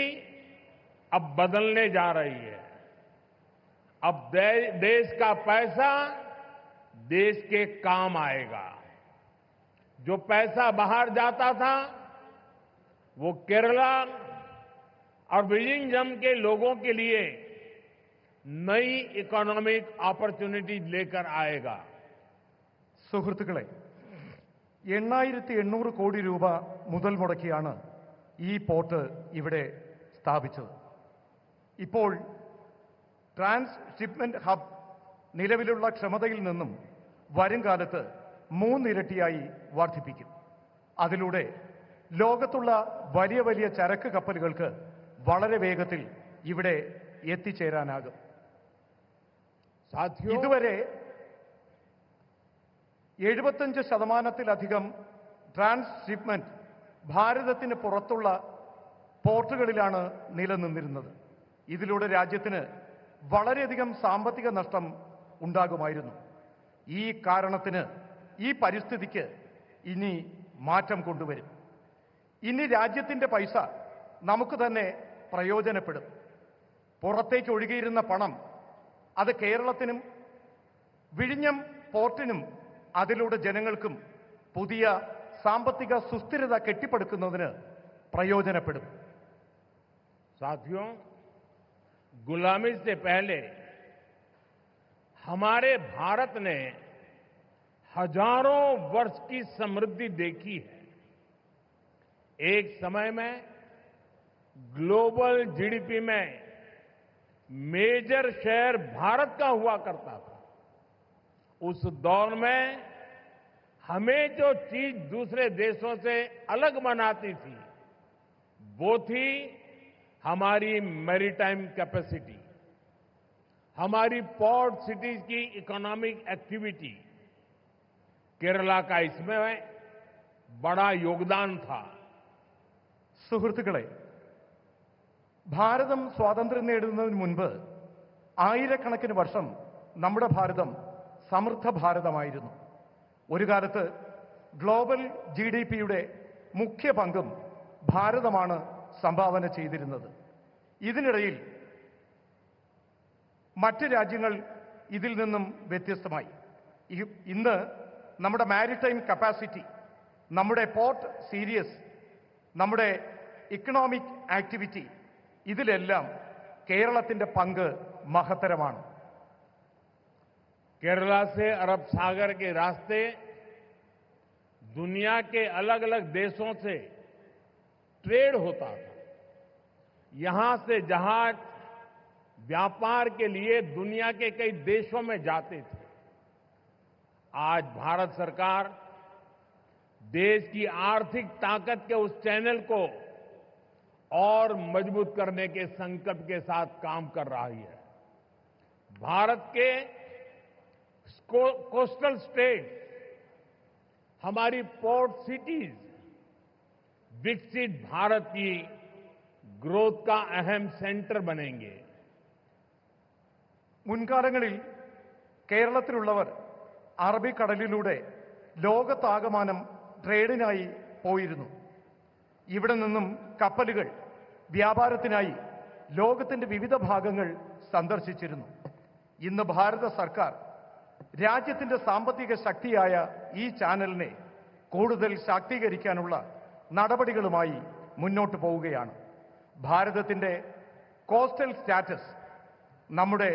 [SPEAKER 5] अब बदलने जा रही है। अब देश का पैसा देश के काम आएगा। जो पैसा बाहर जाता था वो केरला और विजिंगम के लोगों के लिए नई इकोनॉमिक अपॉर्चुनिटी लेकर आएगा।
[SPEAKER 6] സുഹൃത്തുക്കളെ, 8,800 കോടി രൂപ മുതൽ മുടക്കിയാണ് ഈ പോർട്ട് ഇവിടെ സ്ഥാപിച്ചത്. ഇപ്പോൾ ട്രാൻസ്ഷിപ്മെന്റ് ഹബ് നിലവിലുള്ള ക്ഷമതയിൽ നിന്നും വരും കാലത്ത് 3 ഇരട്ടിയായി വർദ്ധിപ്പിക്കും. അതിലൂടെ ലോകത്തുള്ള വലിയ വലിയ ചരക്ക് കപ്പലുകൾക്ക് വളരെ വേഗത്തിൽ ഇവിടെ എത്തിച്ചേരാനാകും. ഇതുവരെ 75%-ലധികം ട്രാൻസ്ഷിപ്മെന്റ് ഭാരതത്തിന് പുറത്തുള്ള പോർട്ടുകളിലാണ് നിലനിന്നിരുന്നത്. ഇതിലൂടെ രാജ്യത്തിന് വളരെയധികം സാമ്പത്തിക നഷ്ടം ഉണ്ടാകുമായിരുന്നു. ഈ കാരണത്തിന്, ഈ പരിസ്ഥിതിക്ക് ഇനി മാറ്റം കൊണ്ടുവരും. ഇനി രാജ്യത്തിന്റെ പൈസ നമുക്ക് തന്നെ പ്രയോജനപ്പെടും. പുറത്തേക്ക് ഒഴുകിയിരുന്ന പണം അത് കേരളത്തിനും വിഴിഞ്ഞം പോർട്ടിനും അതിലൂടെ ജനങ്ങൾക്കും പുതിയ സാമ്പത്തിക സുസ്ഥിരത കെട്ടിപ്പടുക്കുന്നതിന് പ്രയോജനപ്പെടും.
[SPEAKER 5] साथियों, गुलामी से पहले हमारे भारत ने हजारों वर्ष की समृद्धि देखी है। एक समय में ग्लोबल जीडीपी में मेजर शेयर भारत का हुआ करता था। उस दौर में हमें जो चीज दूसरे देशों से अलग बनाती थी वो थी हमारी मैरीटाइम कैपेसिटी, हमारी पोर्ट सिटीज की इकोनॉमिक एक्टिविटी। केरला का इसमें बड़ा योगदान था।
[SPEAKER 6] സുഹൃത്തുക്കളെ, ഭാരതം സ്വാതന്ത്ര്യം നേടുന്നതിന് മുൻപ് ആയിരക്കണക്കിന് വർഷം നമ്മുടെ ഭാരതം സമൃദ്ധ ഭാരതമായിരുന്നു. ഒരു കാലത്ത് ഗ്ലോബൽ GDPയുടെ മുഖ്യ പങ്കും ഭാരതമാണ് സംഭാവന ചെയ്തിരുന്നത്. ഇതിനിടയിൽ മറ്റ് രാജ്യങ്ങൾ ഇതിൽ നിന്നും വ്യത്യസ്തമായി. ഇന്ന് നമ്മുടെ മാരിടൈം കപ്പാസിറ്റി, നമ്മുടെ പോർട്ട് സീരീസ്, നമ്മുടെ ഇക്കണോമിക് ആക്ടിവിറ്റി, ഇതിലെല്ലാം കേരളത്തിന്റെ പങ്ക് മഹത്തരമാണ്.
[SPEAKER 5] केरला से अरब सागर के रास्ते दुनिया के अलग अलग देशों से ट्रेड होता था। यहां से जहाज व्यापार के लिए दुनिया के कई देशों में जाते थे। आज भारत सरकार देश की आर्थिक ताकत के उस चैनल को और मजबूत करने के संकल्प के साथ काम कर रही है। भारत के कोस्टल स्टेट, हमारी पोर्ट सिटीज विकसित भारत की ग्रोथ का अहम सेंटर बनेंगे।
[SPEAKER 6] മുൻകാലങ്ങളിൽ കേരളത്തിലുള്ളവർ അറബിക്കടലിലൂടെ ലോകത്താകമാനം ട്രേഡിനായി പോയിരുന്നു. ഇവിടെ നിന്നും കപ്പലുകൾ വ്യാപാരത്തിനായി ലോകത്തിന്റെ വിവിധ ഭാഗങ്ങൾ സന്ദർശിച്ചിരുന്നു. ഇന്ന് ഭാരത സർക്കാർ രാജ്യത്തിന്റെ സാമ്പത്തിക ശക്തിയായ ഈ ചാനലിനെ കൂടുതൽ ശാക്തീകരിക്കാനുള്ള നടപടികളുമായി മുന്നോട്ട് പോവുകയാണ്. ഭാരതത്തിന്റെ കോസ്റ്റൽ സ്റ്റാറ്റസ് നമ്മുടെ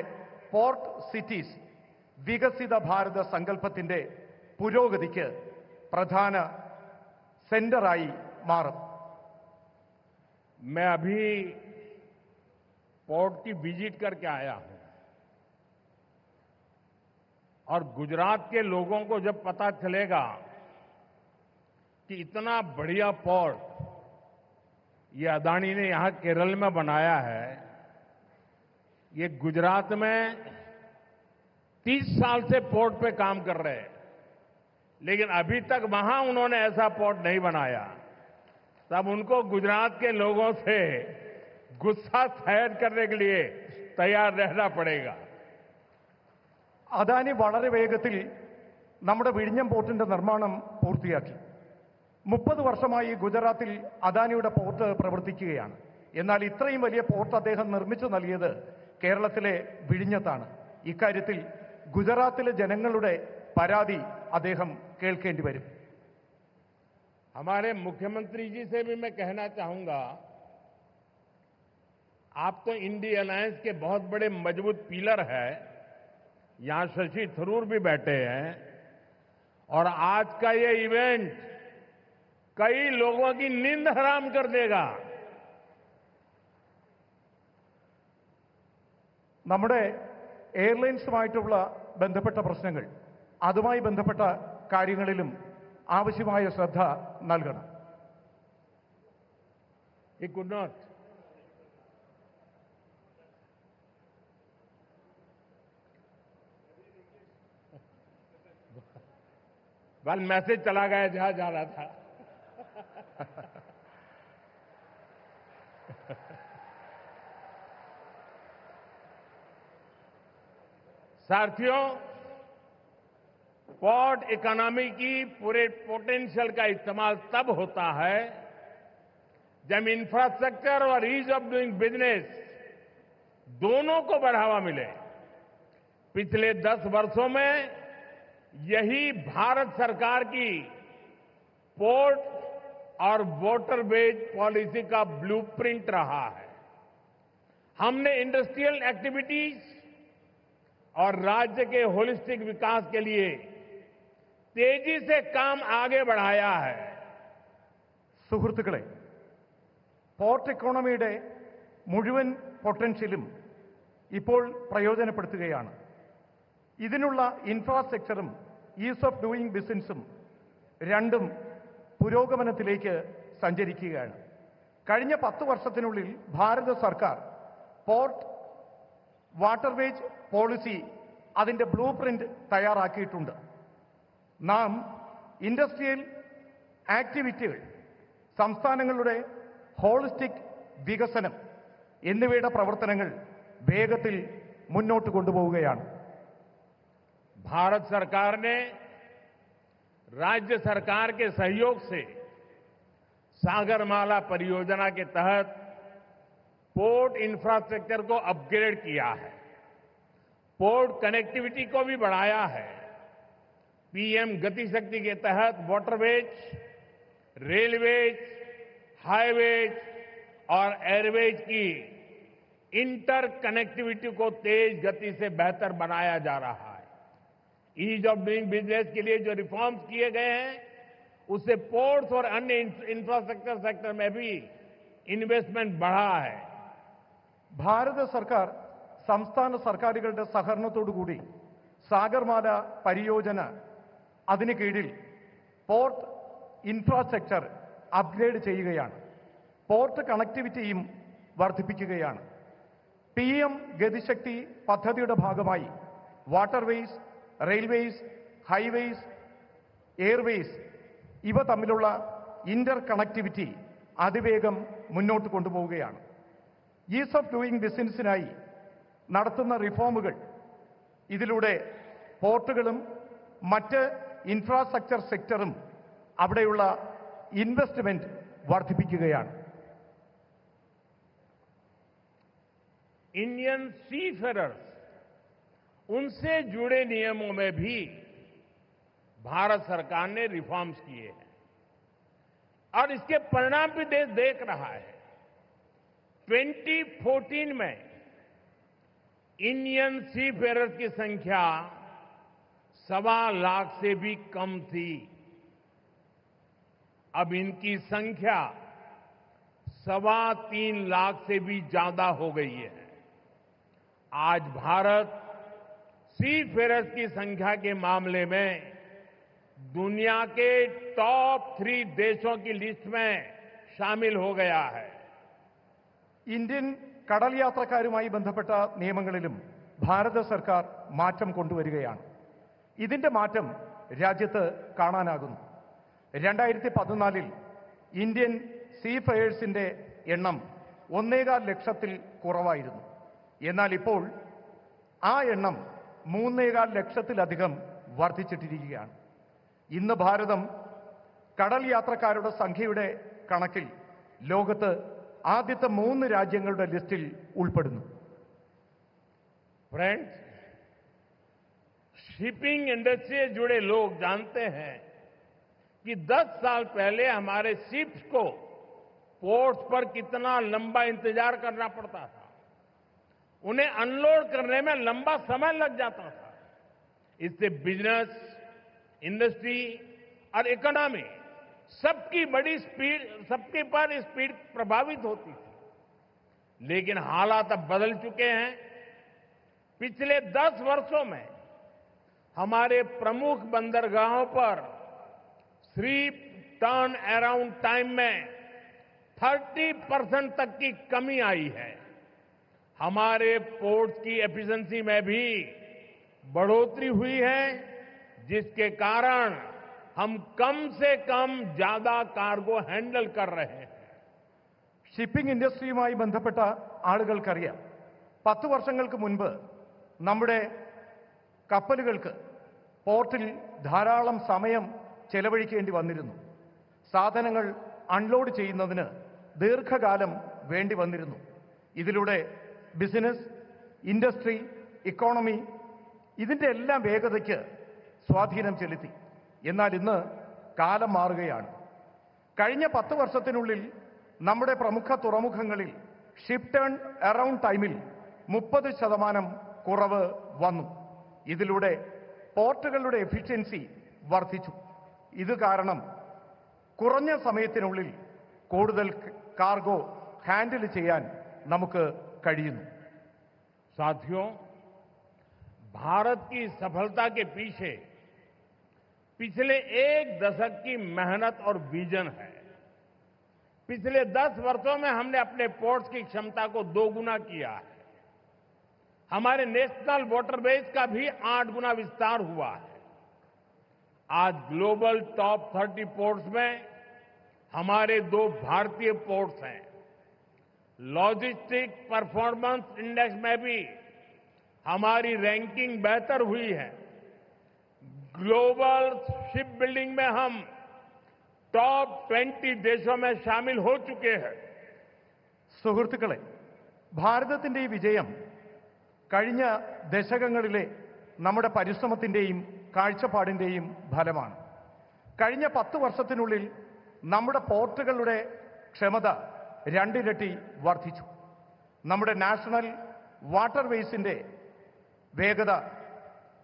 [SPEAKER 6] പോർട്ട് സിറ്റീസ് വികസിത ഭാരത സങ്കല്പത്തിന്റെ പുരോഗതിക്ക് പ്രധാന സെന്ററായി മാറും.
[SPEAKER 5] मैं अभी पोर्ट की विजिट करके आया हूं और गुजरात के लोगों को जब पता चलेगा कि इतना बढ़िया पोर्ट ये अदानी ने यहां केरल में बनाया है, ये गुजरात में 30 साल से पोर्ट पे काम कर रहे हैं, लेकिन अभी तक वहां उन्होंने ऐसा पोर्ट नहीं बनाया, तब उनको गुजरात के लोगों से गुस्सा शायद करने के लिए तैयार रहना पड़ेगा.
[SPEAKER 6] അദാനി വളരെ വേഗത്തിൽ നമ്മുടെ വിഴിഞ്ഞം പോർട്ടിന്റെ നിർമ്മാണം പൂർത്തിയാക്കി. 30 വർഷമായി ഗുജറാത്തിൽ അദാനിയുടെ പോർട്ട് പ്രവർത്തിക്കുകയാണ്. എന്നാൽ ഇത്രയും വലിയ പോർട്ട് അദ്ദേഹം നിർമ്മിച്ചു നൽകിയത് കേരളത്തിലെ വിഴിഞ്ഞത്താണ്. ഇക്കാര്യത്തിൽ ഗുജറാത്തിലെ ജനങ്ങളുടെ പരാതി അദ്ദേഹം കേൾക്കേണ്ടി വരും.
[SPEAKER 5] हमारे मुख्यमंत्री जी से भी मैं कहना चाहूंगा, आप तो इंडी अलायंस के बहुत बड़े मजबूत पिलर है. यहां शशि थरूर भी बैठे हैं और आज का ये इवेंट कई लोगों की नींद हराम कर देगा.
[SPEAKER 6] നമ്മുടെ എയർലൈൻസുമായിട്ടുള്ള ബന്ധപ്പെട്ട പ്രശ്നങ്ങൾ, അതുമായി ബന്ധപ്പെട്ട കാര്യങ്ങളിലും ആവശ്യമായ ശ്രദ്ധ നൽകണം.
[SPEAKER 5] He could not. बल मैसेज चला गया जहां जा रहा था. साथियों, पोर्ट इकोनॉमी की पूरे पोटेंशियल का इस्तेमाल तब होता है जब इंफ्रास्ट्रक्चर और ईज ऑफ डूइंग बिजनेस दोनों को बढ़ावा मिले. पिछले 10 वर्षों में यही भारत सरकार की पोर्ट और वाटरवेज पॉलिसी का ब्लूप्रिंट रहा है. हमने इंडस्ट्रियल एक्टिविटीज और राज्य के होलिस्टिक विकास के लिए तेजी से काम आगे बढ़ाया है.
[SPEAKER 6] സുഹൃത്തുക്കളെ, പോർട്ട് എക്കോണമിയുടെ മുഴുവൻ പൊട്ടൻഷ്യലും ഇപ്പോൾ പ്രയോജനപ്പെടുത്തുകയാണ്. ഇതിനുള്ള ഇൻഫ്രാസ്ട്രക്ചറും ഈസ് ഓഫ് ഡൂയിങ് ബിസിനസ്സും രണ്ടും പുരോഗമനത്തിലേക്ക് സഞ്ചരിക്കുകയാണ്. കഴിഞ്ഞ 10 വർഷത്തിനുള്ളിൽ ഭാരത സർക്കാർ പോർട്ട് വാട്ടർവേജ് പോളിസി അതിന്റെ ബ്ലൂ പ്രിന്റ് തയ്യാറാക്കിയിട്ടുണ്ട്. നാം ഇൻഡസ്ട്രിയൽ ആക്ടിവിറ്റികൾ, സംസ്ഥാനങ്ങളുടെ ഹോളിസ്റ്റിക് വികസനം എന്നിവയുടെ പ്രവർത്തനങ്ങൾ വേഗത്തിൽ മുന്നോട്ട് കൊണ്ടുപോവുകയാണ്.
[SPEAKER 5] भारत सरकार ने राज्य सरकार के सहयोग से सागरमाला परियोजना के तहत पोर्ट इंफ्रास्ट्रक्चर को अपग्रेड किया है. पोर्ट कनेक्टिविटी को भी बढ़ाया है. पीएम गति शक्ति के तहत वाटरवेज, रेलवेज, हाईवेज और एयरवेज की इंटर कनेक्टिविटी को तेज गति से बेहतर बनाया जा रहा है. ईज ऑफ डूइंग बिजनेस के लिए जो रिफॉर्म्स किए गए हैं, उससे पोर्ट्स और अन्य इंफ्रास्ट्रक्चर सेक्टर में भी इन्वेस्टमेंट बढ़ा है।
[SPEAKER 6] ഭാരത സർക്കാർ സംസ്ഥാന സർക്കാരുകളുടെ സഹകരണത്തോടുകൂടി സാഗർമാല പരിയോജന അതിന് കീഴിൽ പോർട്ട് ഇൻഫ്രാസ്ട്രക്ചർ അപ്ഗ്രേഡ് ചെയ്യുകയാണ്. പോർട്ട് കണക്ടിവിറ്റിയും വർദ്ധിപ്പിക്കുകയാണ്. PM ഗതിശക്തി പദ്ധതിയുടെ ഭാഗമായി വാട്ടർവേസ്, റെയിൽവേസ്, ഹൈവേസ്, എയർവേസ് ഇവ തമ്മിലുള്ള ഇന്റർ കണക്ടിവിറ്റി അതിവേഗം മുന്നോട്ട് കൊണ്ടുപോവുകയാണ്. ഈസ് ഓഫ് ഡൂയിങ് ബിസിനസിനായി നടത്തുന്ന റിഫോമുകൾ ഇതിലൂടെ പോർട്ടുകളും മറ്റ് ഇൻഫ്രാസ്ട്രക്ചർ സെക്ടറും അവിടെയുള്ള ഇൻവെസ്റ്റ്മെന്റ് വർദ്ധിപ്പിക്കുകയാണ്.
[SPEAKER 5] इंडियन सीफेरर्स उनसे जुड़े नियमों में भी भारत सरकार ने रिफॉर्म्स किए हैं और इसके परिणाम भी देश देख रहा है। 2014 में इंडियन सीफेरर्स की संख्या 1.25 लाख से भी कम थी। अब इनकी संख्या 3.25 लाख से भी ज्यादा हो गई है। आज भारत सीफेरर्स की संख्या के मामले में दुनिया के टॉप 3 देशों की लिस्ट में शामिल हो गया है।
[SPEAKER 6] ഇന്ത്യൻ കടൽ യാത്രക്കാരുമായി ബന്ധപ്പെട്ട നിയമങ്ങളിലും ഭാരത സർക്കാർ മാറ്റം കൊണ്ടുവരികയാണ്. ഇതിന്റെ മാറ്റം രാജ്യത്ത് കാണാനാകുന്നു. 2014 ഇന്ത്യൻ സീഫെയേഴ്സിന്റെ എണ്ണം 1.25 ലക്ഷത്തിൽ കുറവായിരുന്നു. എന്നാൽ ഇപ്പോൾ ആ എണ്ണം 3.25 ലക്ഷത്തിലധികം വർദ്ധിച്ചിട്ടിരിക്കുകയാണ്. ഇന്ന് ഭാരതം കടൽ യാത്രക്കാരുടെ സംഖ്യയുടെ കണക്കിൽ ലോകത്ത് ആദ്യത്തെ 3 രാജ്യങ്ങളുടെ ലിസ്റ്റിൽ ഉൾപ്പെടുന്നു.
[SPEAKER 5] फ्रेंड्स, शिपिंग इंडस्ट्री से जुड़े लोग जानते हैं कि 10 साल पहले हमारे शिप्स को पोर्ट्स पर कितना लंबा इंतजार करना पड़ता था। उन्हें अनलोड करने में लंबा समय लग जाता था। इससे बिजनेस, इंडस्ट्री और इकोनॉमी सबकी पर स्पीड प्रभावित होती थी। लेकिन हालात अब बदल चुके हैं। पिछले 10 वर्षों में हमारे प्रमुख बंदरगाहों पर शिप टर्न अराउंड टाइम में 30% तक की कमी आई है। हमारे पोर्ट्स की एफिशिएंसी में भी बढ़ोतरी हुई है, जिसके कारण हम कम से कम ज्यादा कार्गो हैंडल कर रहे हैं.
[SPEAKER 6] ഷിപ്പിംഗ് ഇൻഡസ്ട്രിയുമായി ബന്ധപ്പെട്ട ആളുകൾക്കറിയാം, 10 വർഷങ്ങൾക്ക് മുൻപ് നമ്മുടെ കപ്പലുകൾക്ക് പോർട്ടിൽ ധാരാളം സമയം ചെലവഴിക്കേണ്ടി വന്നിരുന്നു. സാധനങ്ങൾ അൺലോഡ് ചെയ്യുന്നതിന് ദീർഘകാലം വേണ്ടി വന്നിരുന്നു. ഇതിലൂടെ ബിസിനസ്, ഇൻഡസ്ട്രി, ഇക്കോണമി ഇതിന്റെ എല്ലാം വേഗതയ്ക്ക് സ്വാധീനം ചെലുത്തി. എന്നാൽ ഇന്ന് കാലം മാറുകയാണ്. കഴിഞ്ഞ 10 വർഷത്തിനുള്ളിൽ നമ്മുടെ പ്രമുഖ തുറമുഖങ്ങളിൽ ഷിപ്പ് ടേൺ അറൌണ്ട് ടൈമിൽ 30% കുറവ് വന്നു. ഇതിലൂടെ പോർട്ടുകളുടെ എഫിഷ്യൻസി വർദ്ധിച്ചു. ഇത് കാരണം കുറഞ്ഞ സമയത്തിനുള്ളിൽ കൂടുതൽ കാർഗോ ഹാൻഡിൽ ചെയ്യാൻ നമുക്ക് കഴിയുന്നു.
[SPEAKER 5] साथियों, भारत की सफलता के पीछे पिछले 1 दशक की मेहनत और विजन है. पिछले 10 वर्षों में हमने अपने पोर्ट्स की क्षमता को 2 गुना किया है. हमारे नेशनल वाटरवेज का भी 8 गुना विस्तार हुआ है. आज ग्लोबल टॉप 30 पोर्ट्स में हमारे 2 भारतीय पोर्ट्स हैं. लॉजिस्टिक परफॉर्मेंस इंडेक्स में भी हमारी रैंकिंग बेहतर हुई है. ग्लोबल शिप बिल्डिंग में हम टॉप 20 देशों में शामिल हो चुके हैं.
[SPEAKER 6] സുഹൃത്തുക്കളെ, ഭാരതത്തിന്റെ ഈ വിജയം കഴിഞ്ഞ ദശകങ്ങളിലെ നമ്മുടെ പരിശ്രമത്തിന്റെയും കാഴ്ചപ്പാടിന്റെയും ഫലമാണ്. കഴിഞ്ഞ 10 വർഷത്തിനുള്ളിൽ നമ്മുടെ പോർട്ടുകളുടെ ക്ഷമത 2 ഇരട്ടി വർദ്ധിച്ചു. നമ്മുടെ നാഷണൽ വാട്ടർവേസിന്റെ വേഗത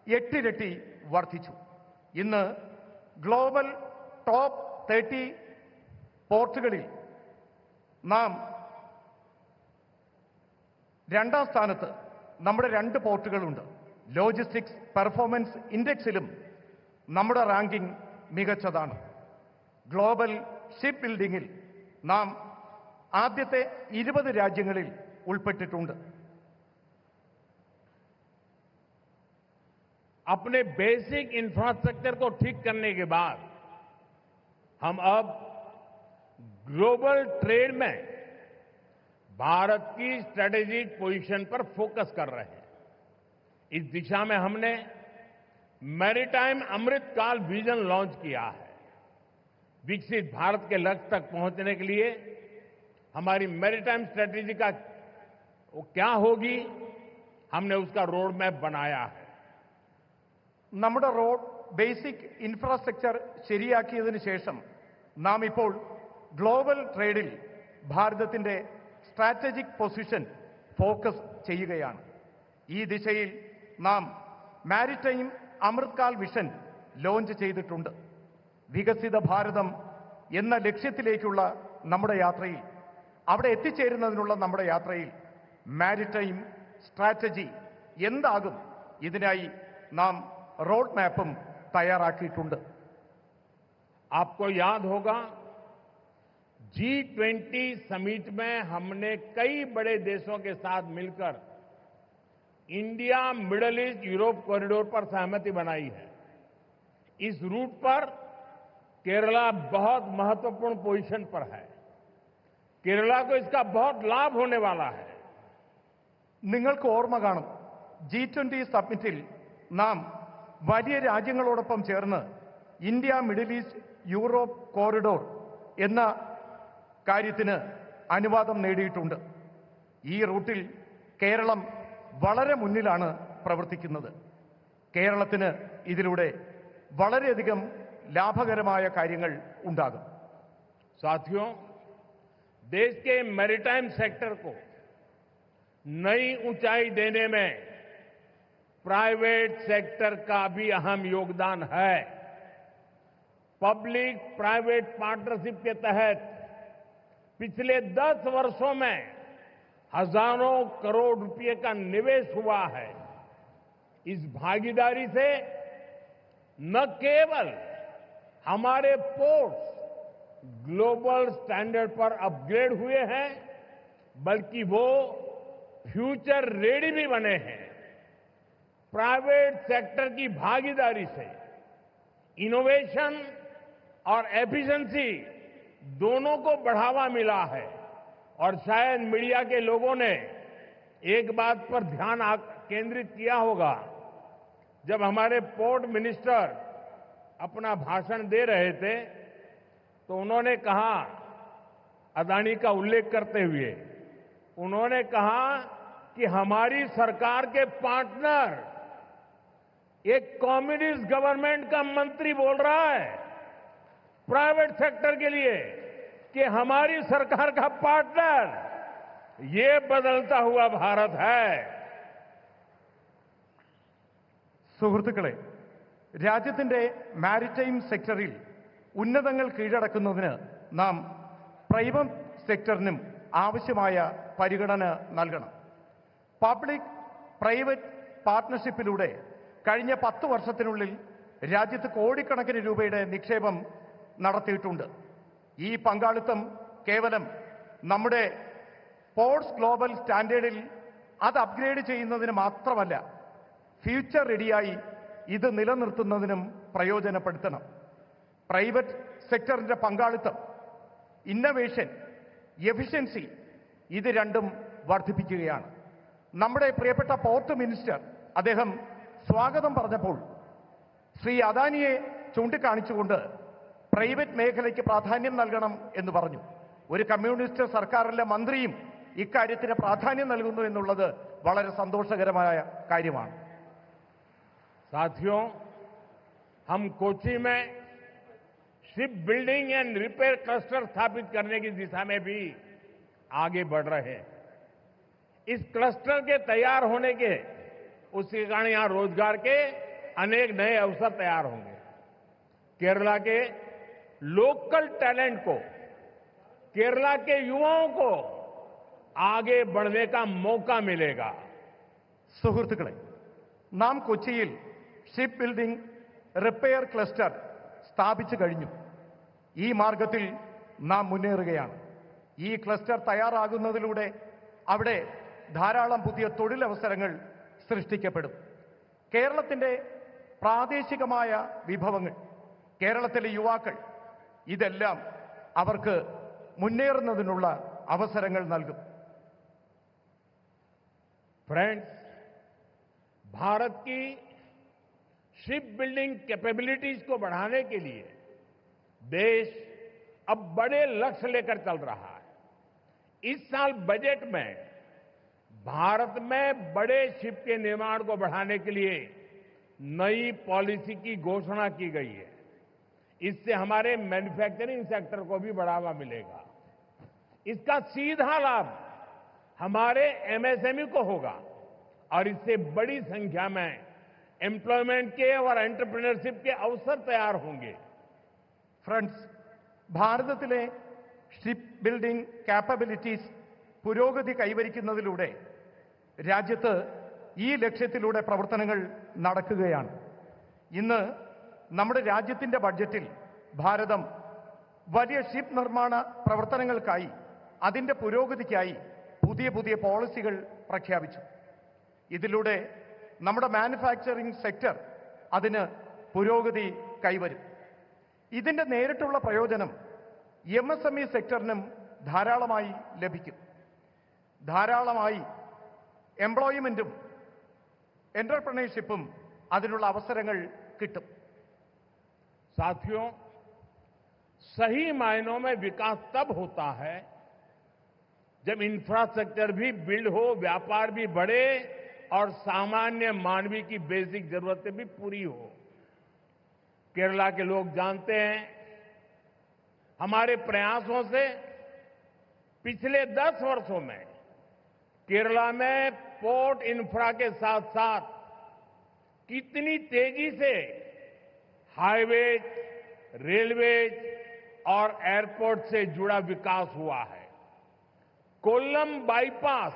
[SPEAKER 6] 8 ഇരട്ടി വർദ്ധിച്ചു. ഇന്ന് ഗ്ലോബൽ ടോപ്പ് 30 പോർട്ടുകളിൽ നാം രണ്ടാം സ്ഥാനത്ത് നമ്മുടെ 2 പോർട്ടുകളുണ്ട്. ലോജിസ്റ്റിക്സ് പെർഫോമൻസ് ഇൻഡെക്സിലും നമ്മുടെ റാങ്കിംഗ് മികച്ചതാണ്. ഗ്ലോബൽ ഷിപ്പ് ബിൽഡിംഗിൽ നാം ആദ്യത്തെ 20 രാജ്യങ്ങളിൽ ഉൾപ്പെട്ടിട്ടുണ്ട്.
[SPEAKER 5] अपने बेसिक इंफ्रास्ट्रक्चर को ठीक करने के बाद हम अब ग्लोबल ट्रेड में भारत की स्ट्रेटेजिक पोजीशन पर फोकस कर रहे हैं. इस दिशा में हमने मैरीटाइम अमृतकाल विजन लॉन्च किया है. विकसित भारत के लक्ष्य तक पहुंचने के लिए हमारी मैरीटाइम स्ट्रेटेजी का क्या होगी, हमने उसका रोड मैप बनाया है.
[SPEAKER 6] നമ്മുടെ റോഡ് ബേസിക് ഇൻഫ്രാസ്ട്രക്ചർ ശരിയാക്കിയതിനു ശേഷം നാം ഇപ്പോൾ ഗ്ലോബൽ ട്രേഡിൽ ഭാരതത്തിന്റെ സ്ട്രാറ്റജിക് പൊസിഷൻ ഫോക്കസ് ചെയ്യുകയാണ്. ഈ ദിശയിൽ നാം മാരിടൈം അമൃത്കാൽ വിഷൻ ലോഞ്ച് ചെയ്തിട്ടുണ്ട്. വികസിത ഭാരതം എന്ന ലക്ഷ്യത്തിലേക്കുള്ള നമ്മുടെ യാത്രയിൽ, അവിടെ എത്തിച്ചേരുന്നതിനുള്ള നമ്മുടെ യാത്രയിൽ മാരിടൈം സ്ട്രാറ്റജി എന്താകും, ഇതിനായി നാം रोड मैपम तैयाराക്കിയിട്ടുണ്ട്.
[SPEAKER 5] आपको याद होगा G20 समिट में हमने कई बड़े देशों के साथ मिलकर India middle east Europe corridor पर सहमति बनाई है. इस रूट पर केरला बहुत महत्वपूर्ण पोजीशन पर है. केरला को इसका बहुत लाभ होने वाला है.
[SPEAKER 6] നിങ്ങൾക്ക് ഓർമ്മ കാണും, G20 സമ്മിറ്റിൽ നാം വലിയ രാജ്യങ്ങളോടൊപ്പം ചേർന്ന് India middle east Europe corridor എന്ന കാര്യത്തിന് അനുവാദം നേടിയിട്ടുണ്ട്. ഈ റൂട്ടിൽ കേരളം വളരെ മുന്നിലാണ് പ്രവർത്തിക്കുന്നത്. കേരളത്തിന് ഇതിലൂടെ വളരെയധികം ലാഭകരമായ കാര്യങ്ങൾ ഉണ്ടാകും.
[SPEAKER 5] साथियों, देश के मैरीटाइम सेक्टर को नई ऊंचाई देने में प्राइवेट सेक्टर का भी अहम योगदान है. पब्लिक प्राइवेट पार्टनरशिप के तहत पिछले 10 वर्षों में हजारों करोड़ रुपए का निवेश हुआ है. इस भागीदारी से न केवल हमारे पोर्ट्स ग्लोबल स्टैंडर्ड पर अपग्रेड हुए हैं, बल्कि वो फ्यूचर रेडी भी बने हैं. प्राइवेट सेक्टर की भागीदारी से इनोवेशन और एफिशिएंसी दोनों को बढ़ावा मिला है. और शायद मीडिया के लोगों ने एक बात पर ध्यान केंद्रित किया होगा. जब हमारे पोर्ट मिनिस्टर अपना भाषण दे रहे थे तो उन्होंने कहा, अदानी का उल्लेख करते हुए उन्होंने कहा कि हमारी सरकार के पार्टनर एक कम्युनिस्ट गवर्नमेंट का मंत्री बोल रहा है प्राइवेट सेक्टर के लिए कि हमारी सरकार का पार्टनर ये बदलता हुआ भारत है.
[SPEAKER 6] സുഹൃത്തുക്കളെ, രാജ്യത്തിന്റെ മാരിടൈം സെക്ടറിൽ ഉന്നതങ്ങൾ കീഴടക്കുന്നതിന് നാം പ്രൈവറ്റ് സെക്ടറിനും ആവശ്യമായ പരിഗണന നൽകണം. പബ്ലിക് പ്രൈവറ്റ് പാർട്ട്ണർഷിപ്പിലൂടെ കഴിഞ്ഞ 10 വർഷത്തിനുള്ളിൽ രാജ്യത്ത് കോടിക്കണക്കിന് രൂപയുടെ നിക്ഷേപം നടത്തിയിട്ടുണ്ട്. ഈ പങ്കാളിത്തം കേവലം നമ്മുടെ പോർട്സ് ഗ്ലോബൽ സ്റ്റാൻഡേർഡിൽ അത് അപ്ഗ്രേഡ് ചെയ്യുന്നതിന് മാത്രമല്ല, ഫ്യൂച്ചർ റെഡിയായി ഇത് നിലനിർത്തുന്നതിനും പ്രയോജനപ്പെടുത്തണം. പ്രൈവറ്റ് സെക്ടറിന്റെ പങ്കാളിത്തം, ഇന്നവേഷൻ, എഫിഷ്യൻസി ഇത് രണ്ടും വർദ്ധിപ്പിക്കുകയാണ്. നമ്മുടെ പ്രിയപ്പെട്ട പോർട്ട് മിനിസ്റ്റർ അദ്ദേഹം സ്വാഗതം പറഞ്ഞപ്പോൾ ശ്രീ അദാനിയെ ചൂണ്ടിക്കാണിച്ചുകൊണ്ട് പ്രൈവറ്റ് മേഖലയ്ക്ക് പ്രാധാന്യം നൽകണം എന്ന് പറഞ്ഞു. ഒരു കമ്മ്യൂണിസ്റ്റ് സർക്കാരിലെ മന്ത്രിയും ഇക്കാര്യത്തിന് പ്രാധാന്യം നൽകുന്നു എന്നുള്ളത് വളരെ സന്തോഷകരമായ കാര്യമാണ്.
[SPEAKER 5] साथियों, हम कोची में ship building and repair cluster स्थापित करने की दिशा में भी आगे बढ़ रहे हैं. इस क्लस्टर के तैयार होने के उसके कारण यहां रोजगार के अनेक नए अवसर तैयार होंगे. केरला के लोकल टैलेंट को, केरला के युवाओं को आगे बढ़ने का मौका मिलेगा।
[SPEAKER 6] സുഹൃത്തുക്കളെ, നാം കൊച്ചിയിൽ ഷിപ്പ് ബിൽഡിംഗ് റിപ്പയർ ക്ലസ്റ്റർ സ്ഥാപിച്ചു കഴിഞ്ഞു. ഈ മാർഗത്തിൽ നാം മുന്നേറുകയാണ്. ഈ ക്ലസ്റ്റർ തയ്യാറാകുന്നതിലൂടെ അവിടെ ധാരാളം പുതിയ തൊഴിലവസരങ്ങൾ സൃഷ്ടിക്കപ്പെടും. കേരളത്തിന്റെ പ്രാദേശികമായ വിഭവങ്ങൾ, കേരളത്തിലെ യുവാക്കൾ, ഇതെല്ലാം അവർക്ക് മുന്നേറുന്നതിനുള്ള അവസരങ്ങൾ നൽകും.
[SPEAKER 5] फ्रेंड्स, भारत की शिप बिल्डिंग कैपेबिलिटीज को बढ़ाने के लिए देश अब बड़े लक्ष्य लेकर चल रहा है। इस साल बजट में भारत में बड़े शिप के निर्माण को बढ़ाने के लिए नई पॉलिसी की घोषणा की गई है। इससे हमारे मैन्युफैक्चरिंग सेक्टर को भी बढ़ावा मिलेगा। इसका सीधा लाभ हमारे एमएसएमई को होगा और इससे बड़ी संख्या में एम्प्लॉयमेंट के और एंटरप्रेन्योरशिप के अवसर तैयार होंगे।
[SPEAKER 6] ഫ്രണ്ട്സ്, ഭാരതത്തിലെ ഷിപ്പ് ബിൽഡിംഗ് കാപ്പബിലിറ്റീസ് പുരോഗതി കൈവരിക്കുന്നതിലൂടെ രാജ്യത്ത് ഈ ലക്ഷ്യത്തിലൂടെ പ്രവർത്തനങ്ങൾ നടക്കുകയാണ്. ഇന്ന് നമ്മുടെ രാജ്യത്തിന്റെ ബഡ്ജറ്റിൽ ഭാരതം വലിയ ഷിപ്പ് നിർമ്മാണ പ്രവർത്തനങ്ങൾക്കായി, അതിന്റെ പുരോഗതിക്കായി പുതിയ പുതിയ പോളിസികൾ പ്രഖ്യാപിച്ചു. ഇതിലൂടെ നമ്മുടെ മാനുഫാക്ചറിംഗ് സെക്ടർ അതിന് പുരോഗതി കൈവരും. ഇതിന്റെ നേരിട്ടുള്ള പ്രയോജനം എംഎസ്എംഇ സെക്ടറിനും ധാരാളമായി ലഭിക്കും. ധാരാളമായി എംപ്ലോയ്മെന്റും എന്റർപ്രണർഷിപ്പും അതിനുള്ള അവസരങ്ങൾ കിട്ടും.
[SPEAKER 5] साथियों, सही मायनों में विकास तब होता है जब इंफ्रास्ट्रक्चर भी बिल्ड हो, व्यापार भी बढ़े और सामान्य मानवीय की बेसिक जरूरतें भी पूरी हो। केरला के लोग जानते हैं, हमारे प्रयासों से पिछले 10 वर्षों में केरला में पोर्ट इंफ्रा के साथ साथ कितनी तेजी से हाईवेज, रेलवेज और एयरपोर्ट से जुड़ा विकास हुआ है। कोल्लम बाईपास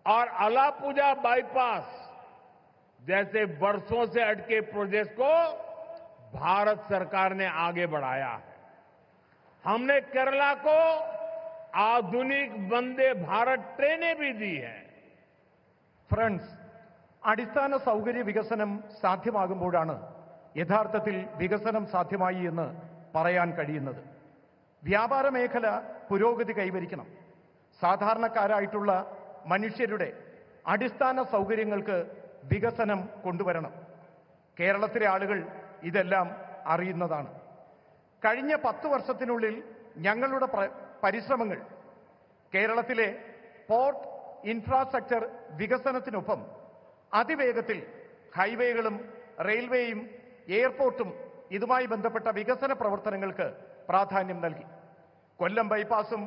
[SPEAKER 5] और अलापुजा बाईपास जैसे वर्षों से अटके प्रोजेक्ट को भारत सरकार ने आगे बढ़ाया है। हमने केरला को आधुनिक वंदे भारत ट्रेनें भी दी हैं।
[SPEAKER 6] ഫ്രണ്ട്സ്, അടിസ്ഥാന സൗകര്യ വികസനം സാധ്യമാകുമ്പോഴാണ് യഥാർത്ഥത്തിൽ വികസനം സാധ്യമായി എന്ന് പറയാൻ കഴിയുന്നത്. വ്യാപാര മേഖല പുരോഗതി കൈവരിക്കണം. സാധാരണക്കാരായിട്ടുള്ള മനുഷ്യരുടെ അടിസ്ഥാന സൗകര്യങ്ങൾക്ക് വികസനം കൊണ്ടുവരണം. കേരളത്തിലെ ആളുകൾ ഇതെല്ലാം അറിയുന്നതാണ്. കഴിഞ്ഞ 10 വർഷത്തിനുള്ളിൽ ഞങ്ങളുടെ പരിശ്രമങ്ങൾ കേരളത്തിലെ പോർട്ട് ഇൻഫ്രാസ്ട്രക്ചർ വികസനത്തിനൊപ്പം അതിവേഗത്തിൽ ഹൈവേകളും റെയിൽവേയും എയർപോർട്ടും ഇതുമായി ബന്ധപ്പെട്ട വികസന പ്രവർത്തനങ്ങൾക്ക് പ്രാധാന്യം നൽകി. കൊല്ലം ബൈപ്പാസും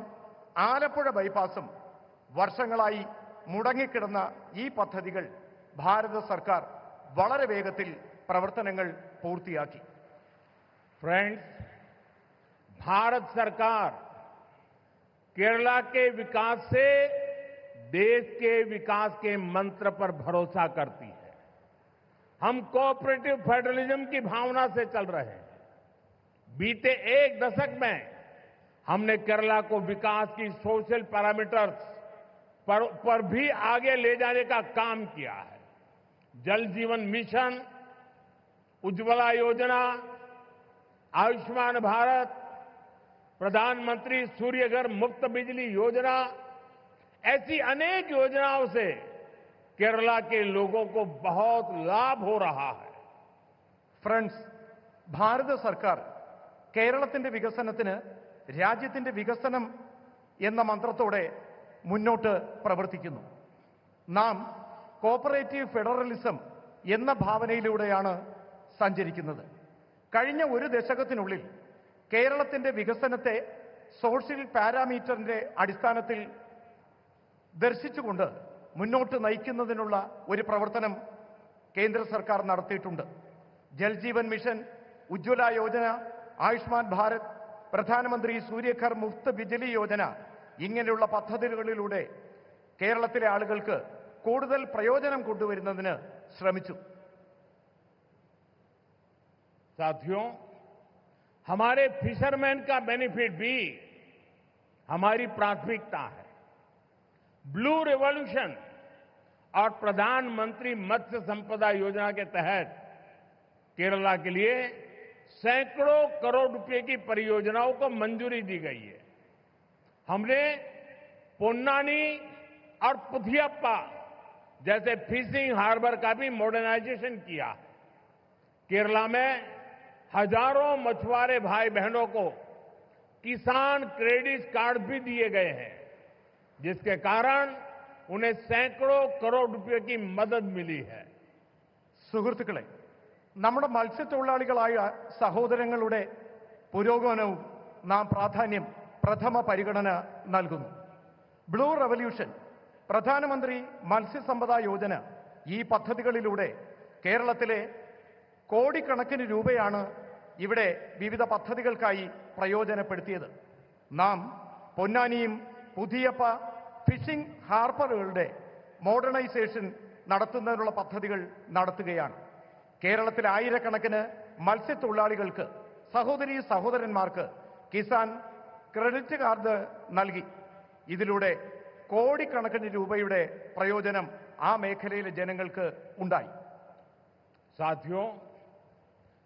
[SPEAKER 6] ആലപ്പുഴ ബൈപ്പാസും വർഷങ്ങളായി മുടങ്ങിക്കിടന്ന ഈ പദ്ധതികൾ ഭാരത സർക്കാർ വളരെ വേഗത്തിൽ പ്രവർത്തനങ്ങൾ പൂർത്തിയാക്കി.
[SPEAKER 5] फ्रेंड्स, भारत सरकार केरला के विकास से देश के विकास के मंत्र पर भरोसा करती है। हम कोऑपरेटिव फेडरलिज्म की भावना से चल रहे हैं। बीते 1 दशक में हमने केरला को विकास की सोशल पैरामीटर्स पर भी आगे ले जाने का काम किया है। जल जीवन मिशन, उज्ज्वला योजना, आयुष्मान भारत, प्रधानमंत्री सूर्यघर मुफ्त बिजली योजना, ऐसी अनेक योजनाओं से केरला के लोगों को बहुत लाभ हो रहा है.
[SPEAKER 6] ഫ്രണ്ട്സ്, ഭാരത സർക്കാർ കേരളത്തിന്റെ വികസനത്തിന് രാജ്യത്തിന്റെ വികസനം എന്ന മന്ത്രത്തോടെ മുന്നോട്ട് പ്രവർത്തിക്കുന്നു. നാം കോപ്പറേറ്റീവ് ഫെഡറലിസം എന്ന ഭാവനയിലൂടെയാണ് സഞ്ചരിക്കുന്നത്. കഴിഞ്ഞ 1 ദശകത്തിനുള്ളിൽ കേരളത്തിന്റെ വികസനത്തെ സോഷ്യൽ പാരാമീറ്ററിന്റെ അടിസ്ഥാനത്തിൽ ദർശിച്ചുകൊണ്ട് മുന്നോട്ട് നയിക്കുന്നതിനുള്ള ഒരു പ്രവർത്തനം കേന്ദ്ര സർക്കാർ നടത്തിയിട്ടുണ്ട്. ജൽജീവൻ മിഷൻ, ഉജ്ജ്വല യോജന, ആയുഷ്മാൻ ഭാരത്, പ്രധാനമന്ത്രി സൂര്യഘർ മുഫ്ത് ബിജ്ലി യോജന ഇങ്ങനെയുള്ള പദ്ധതികളിലൂടെ കേരളത്തിലെ ആളുകൾക്ക് കൂടുതൽ പ്രയോജനം കൊണ്ടുവരുന്നതിന് ശ്രമിച്ചു.
[SPEAKER 5] साथियों, हमारे फिशरमैन का बेनिफिट भी हमारी प्राथमिकता है। ब्लू रिवॉल्यूशन और प्रधानमंत्री मत्स्य संपदा योजना के तहत केरला के लिए सैकड़ों करोड़ रुपए की परियोजनाओं को मंजूरी दी गई है। हमने पोन्नानी और पुथियप्पा जैसे फिशिंग हार्बर का भी मॉडर्नाइजेशन किया है। केरला में हजारों मछुआरे भाई बहनों को किसान क्रेडिट कार्ड भी दिए गए हैं, जिसके कारण उन्हें सैकड़ों करोड़ रुपए की मदद मिली है।
[SPEAKER 6] സുഹൃത്തുക്കളെ, നമ്മുടെ മത്സ്യത്തൊഴിലാളികളായ സഹോദരങ്ങളുടെ പുരോഗമനവും നാം പ്രഥമ പരിഗണന നൽകുന്നു. ബ്ലൂ റവല്യൂഷൻ, പ്രധാനമന്ത്രി മത്സ്യസമ്പദാ യോജന, ഈ പദ്ധതികളിലൂടെ കേരളത്തിലെ കോടിക്കണക്കിന് രൂപയാണ് ഇവിടെ വിവിധ പദ്ധതികൾക്കായി പ്രയോജനപ്പെടുത്തിയത്. നാം പൊന്നാനിയും പുതിയപ്പ ഫിഷിംഗ് ഹാർബറുകളുടെ മോഡേണൈസേഷൻ നടത്തുന്നതിനുള്ള പദ്ധതികൾ നടത്തുകയാണ്. കേരളത്തിലെ ആയിരക്കണക്കിന് മത്സ്യത്തൊഴിലാളികൾക്ക്, സഹോദരീ സഹോദരന്മാർക്ക് കിസാൻ ക്രെഡിറ്റ് കാർഡ് നൽകി. ഇതിലൂടെ കോടിക്കണക്കിന് രൂപയുടെ പ്രയോജനം ആ മേഖലയിലെ ജനങ്ങൾക്ക് ഉണ്ടായി.
[SPEAKER 5] साथियों,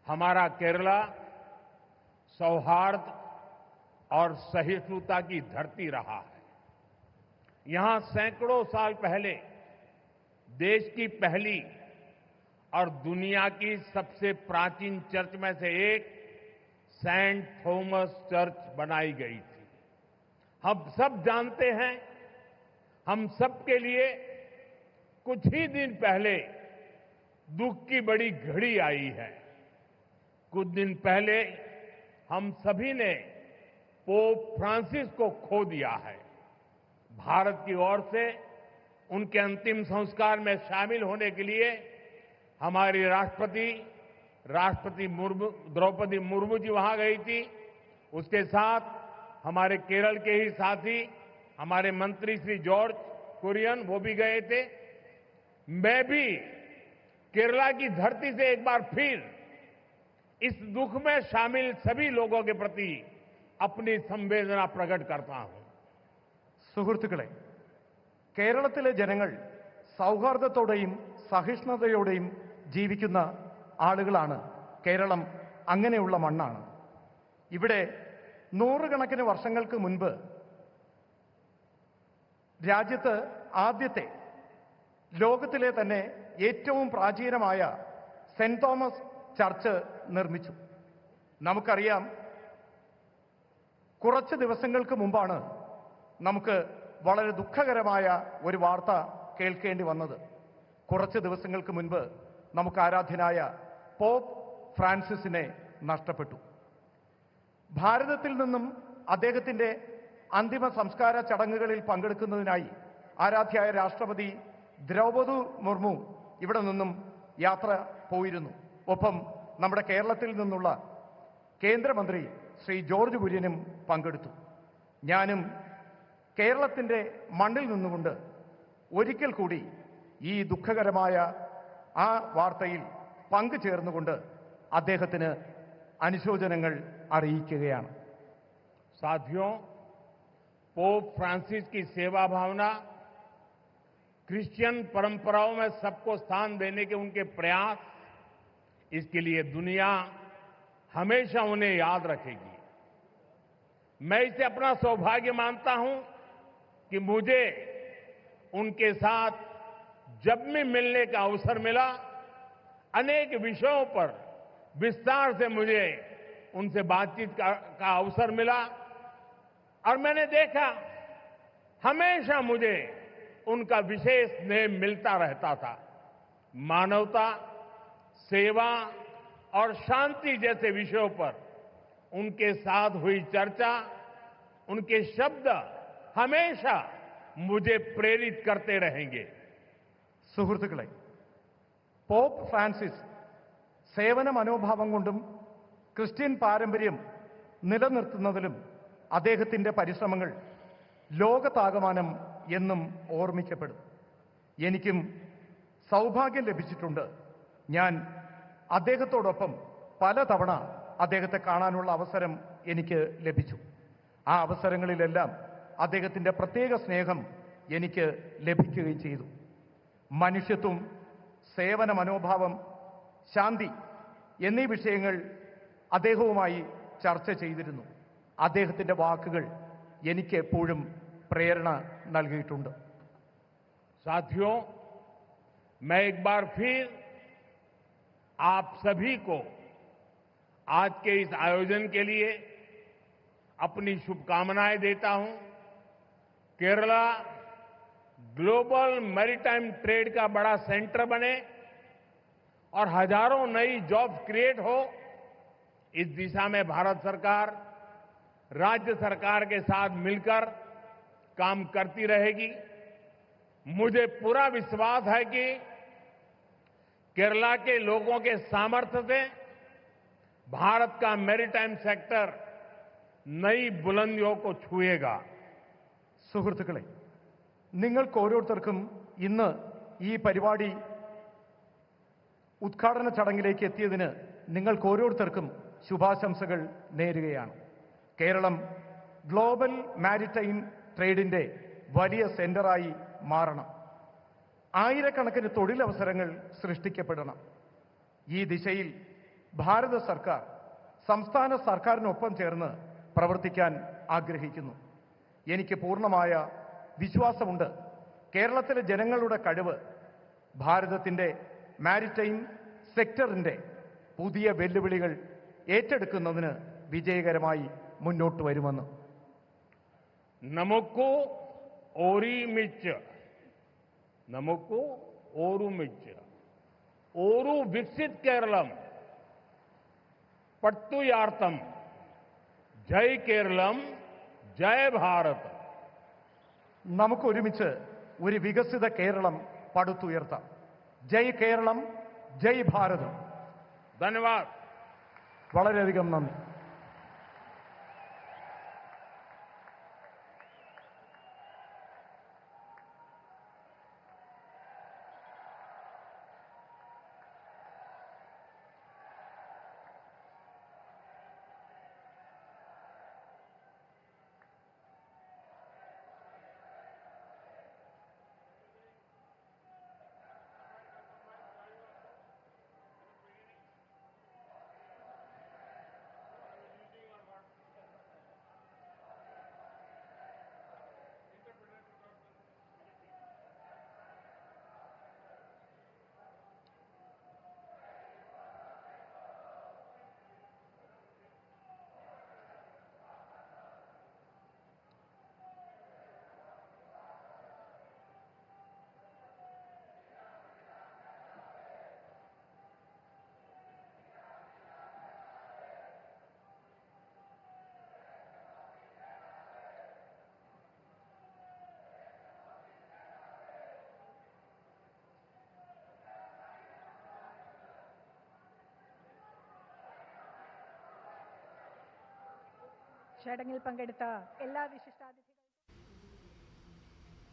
[SPEAKER 5] हमारा केरला सौहार्द और सहिष्णुता की धरती रहा है। यहां सैकड़ों साल पहले देश की पहली और दुनिया की सबसे प्राचीन चर्च में से एक सेंट थॉमस चर्च बनाई गई थी। हम सब जानते हैं, हम सबके लिए कुछ ही दिन पहले दुख की बड़ी घड़ी आई है। कुछ दिन पहले हम सभी ने पोप फ्रांसिस को खो दिया है। भारत की ओर से उनके अंतिम संस्कार में शामिल होने के लिए हमारी राष्ट्रपति द्रौपदी मुर्मू जी वहां गई थी। उसके साथ हमारे केरल के ही साथी हमारे मंत्री श्री जॉर्ज कुरियन वो भी गए थे। मैं भी केरला की धरती से एक बार फिर इस दुख में शामिल सभी लोगों के प्रति अपनी संवेदना प्रकट करता हूं।
[SPEAKER 6] സുഹൃത്തുക്കളെ, കേരളത്തിലെ ജനങ്ങൾ സൗഹാർദ്ദത്തോടെയും സഹിഷ്ണുതയോടെയും ജീവിക്കുന്ന ആളുകളാണ്. കേരളം അങ്ങനെയുള്ള മണ്ണാണ്. ഇവിടെ നൂറുകണക്കിന് വർഷങ്ങൾക്ക് മുൻപ് രാജ്യത്ത് ആദ്യത്തെ, ലോകത്തിലെ തന്നെ ഏറ്റവും പ്രാചീനമായ സെന്റ് തോമസ് ചർച്ച് നിർമ്മിച്ചു. നമുക്കറിയാം, കുറച്ച് ദിവസങ്ങൾക്ക് മുമ്പാണ് നമുക്ക് വളരെ ദുഃഖകരമായ ഒരു വാർത്ത കേൾക്കേണ്ടി വന്നത്. കുറച്ച് ദിവസങ്ങൾക്ക് മുൻപ് നമുക്ക് ആരാധ്യനായ പോപ്പ് ഫ്രാൻസിസിനെ നഷ്ടപ്പെട്ടു. ഭാരതത്തിൽ നിന്നും അദ്ദേഹത്തിന്റെ അന്തിമ സംസ്കാര ചടങ്ങുകളിൽ പങ്കെടുക്കുന്നതിനായി ആരാധ്യായ രാഷ്ട്രപതി ദ്രൗപദി മുർമു ഇവിടെ നിന്നും യാത്ര പോയിരുന്നു. ഒപ്പം നമ്മുടെ കേരളത്തിൽ നിന്നുള്ള കേന്ദ്രമന്ത്രി ശ്രീ ജോർജ് കുര്യനും പങ്കെടുത്തു. ഞാനും കേരളത്തിന്റെ മണ്ണിൽ നിന്നുകൊണ്ട് ഒരിക്കൽ കൂടി ഈ ദുഃഖകരമായ ആ വാർത്തയിൽ പങ്കുചേർന്നുകൊണ്ട് അദ്ദേഹത്തിന് അനുശോചനങ്ങൾ അറിയിക്കുകയാണ്.
[SPEAKER 5] साथियों, पोप फ्रांसिस की सेवा भावना, क्रिश्चियन परंपराओं में सबको स्थान देने के उनके प्रयास, इसके लिए दुनिया हमेशा उन्हें याद रखेगी। मैं इसे अपना सौभाग्य मानता हूं कि मुझे उनके साथ जब भी मिलने का अवसर मिला, अनेक विषयों पर विस्तार से मुझे उनसे बातचीत का अवसर मिला और मैंने देखा हमेशा मुझे उनका विशेष स्नेह मिलता रहता था। मानवता, सेवा और शांति जैसे विषयों पर उनके साथ हुई चर्चा, उनके शब्द हमेशा मुझे प्रेरित करते रहेंगे।
[SPEAKER 6] സുഹൃത്തുക്കളെ, പോപ്പ് ഫ്രാൻസിസ് സേവന മനോഭാവം കൊണ്ടും ക്രിസ്ത്യൻ പാരമ്പര്യം നിലനിർത്തുന്നതിലും അദ്ദേഹത്തിന്റെ പരിശ്രമങ്ങൾ ലോകത്താകമാനം എന്നും ഓർമ്മിക്കപ്പെടും. എനിക്കും സൗഭാഗ്യം ലഭിച്ചിട്ടുണ്ട്. ഞാൻ അദ്ദേഹത്തോടൊപ്പം പലതവണ അദ്ദേഹത്തെ കാണാനുള്ള അവസരം എനിക്ക് ലഭിച്ചു. ആ അവസരങ്ങളിലെല്ലാം അദ്ദേഹത്തിൻ്റെ പ്രത്യേക സ്നേഹം എനിക്ക് ലഭിക്കുകയും ചെയ്തു. മനുഷ്യത്വം, സേവന മനോഭാവം, ശാന്തി എന്നീ വിഷയങ്ങൾ അദ്ദേഹവുമായി ചർച്ച ചെയ്തിരുന്നു. അദ്ദേഹത്തിൻ്റെ വാക്കുകൾ എനിക്ക് എപ്പോഴും പ്രേരണ നൽകിയിട്ടുണ്ട്.
[SPEAKER 5] साथियों, मैं एक बार फिर आप सभी को आज के इस आयोजन के लिए अपनी शुभकामनाएं देता हूं। केरला ग्लोबल मैरीटाइम ट्रेड का बड़ा सेंटर बने और हजारों नई जॉब्स क्रिएट हो, इस दिशा में भारत सरकार राज्य सरकार के साथ मिलकर काम करती रहेगी। मुझे पूरा विश्वास है कि केरला के लोगों के सामर्थ्य से भारत का मैरीटाइम सेक्टर नई बुलंदियों को छुएगा।
[SPEAKER 6] സുഹൃത്തുക്കളെ, നിങ്ങൾക്ക് ഓരോരുത്തർക്കും ഇന്ന് ഈ പരിപാടി ഉദ്ഘാടന ചടങ്ങിലേക്ക് എത്തിയതിന് നിങ്ങൾക്ക് ഓരോരുത്തർക്കും ശുഭാശംസകൾ നേരുകയാണ്. കേരളം ഗ്ലോബൽ മാരിടൈം ട്രേഡിന്റെ വലിയ സെന്ററായി മാറണം. ആയിരക്കണക്കിന് തൊഴിലവസരങ്ങൾ സൃഷ്ടിക്കപ്പെടണം. ഈ ദിശയിൽ ഭാരത സർക്കാർ സംസ്ഥാന സർക്കാരിനൊപ്പം ചേർന്ന് പ്രവർത്തിക്കാൻ ആഗ്രഹിക്കുന്നു. എനിക്ക് പൂർണ്ണമായ വിശ്വാസമുണ്ട്. കേരളത്തിലെ ജനങ്ങളുടെ കഴിവ് ഭാരതത്തിൻ്റെ മാരിടൈം സെക്ടറിൻ്റെ പുതിയ വെല്ലുവിളികൾ ഏറ്റെടുക്കുന്നതിന് വിജയകരമായി മുന്നോട്ട് വരുമെന്ന്.
[SPEAKER 5] നമുക്ക് ഓരുമിച്ച് ഓരു വികസിത് കേരളം പടുത്തുയർത്താം. ജയ് കേരളം, ജയ് ഭാരത്.
[SPEAKER 6] നമുക്ക് ഒരുമിച്ച് ഒരു വികസിത കേരളം പടുത്തുയർത്താം. ജയ് കേരളം, ജയ് ഭാരത്.
[SPEAKER 5] ധന്യവാദ്.
[SPEAKER 6] വളരെയധികം നന്ദി.
[SPEAKER 1] ചടങ്ങിൽ പങ്കെടുത്ത എല്ലാ വിശിഷ്ടാതിഥികളും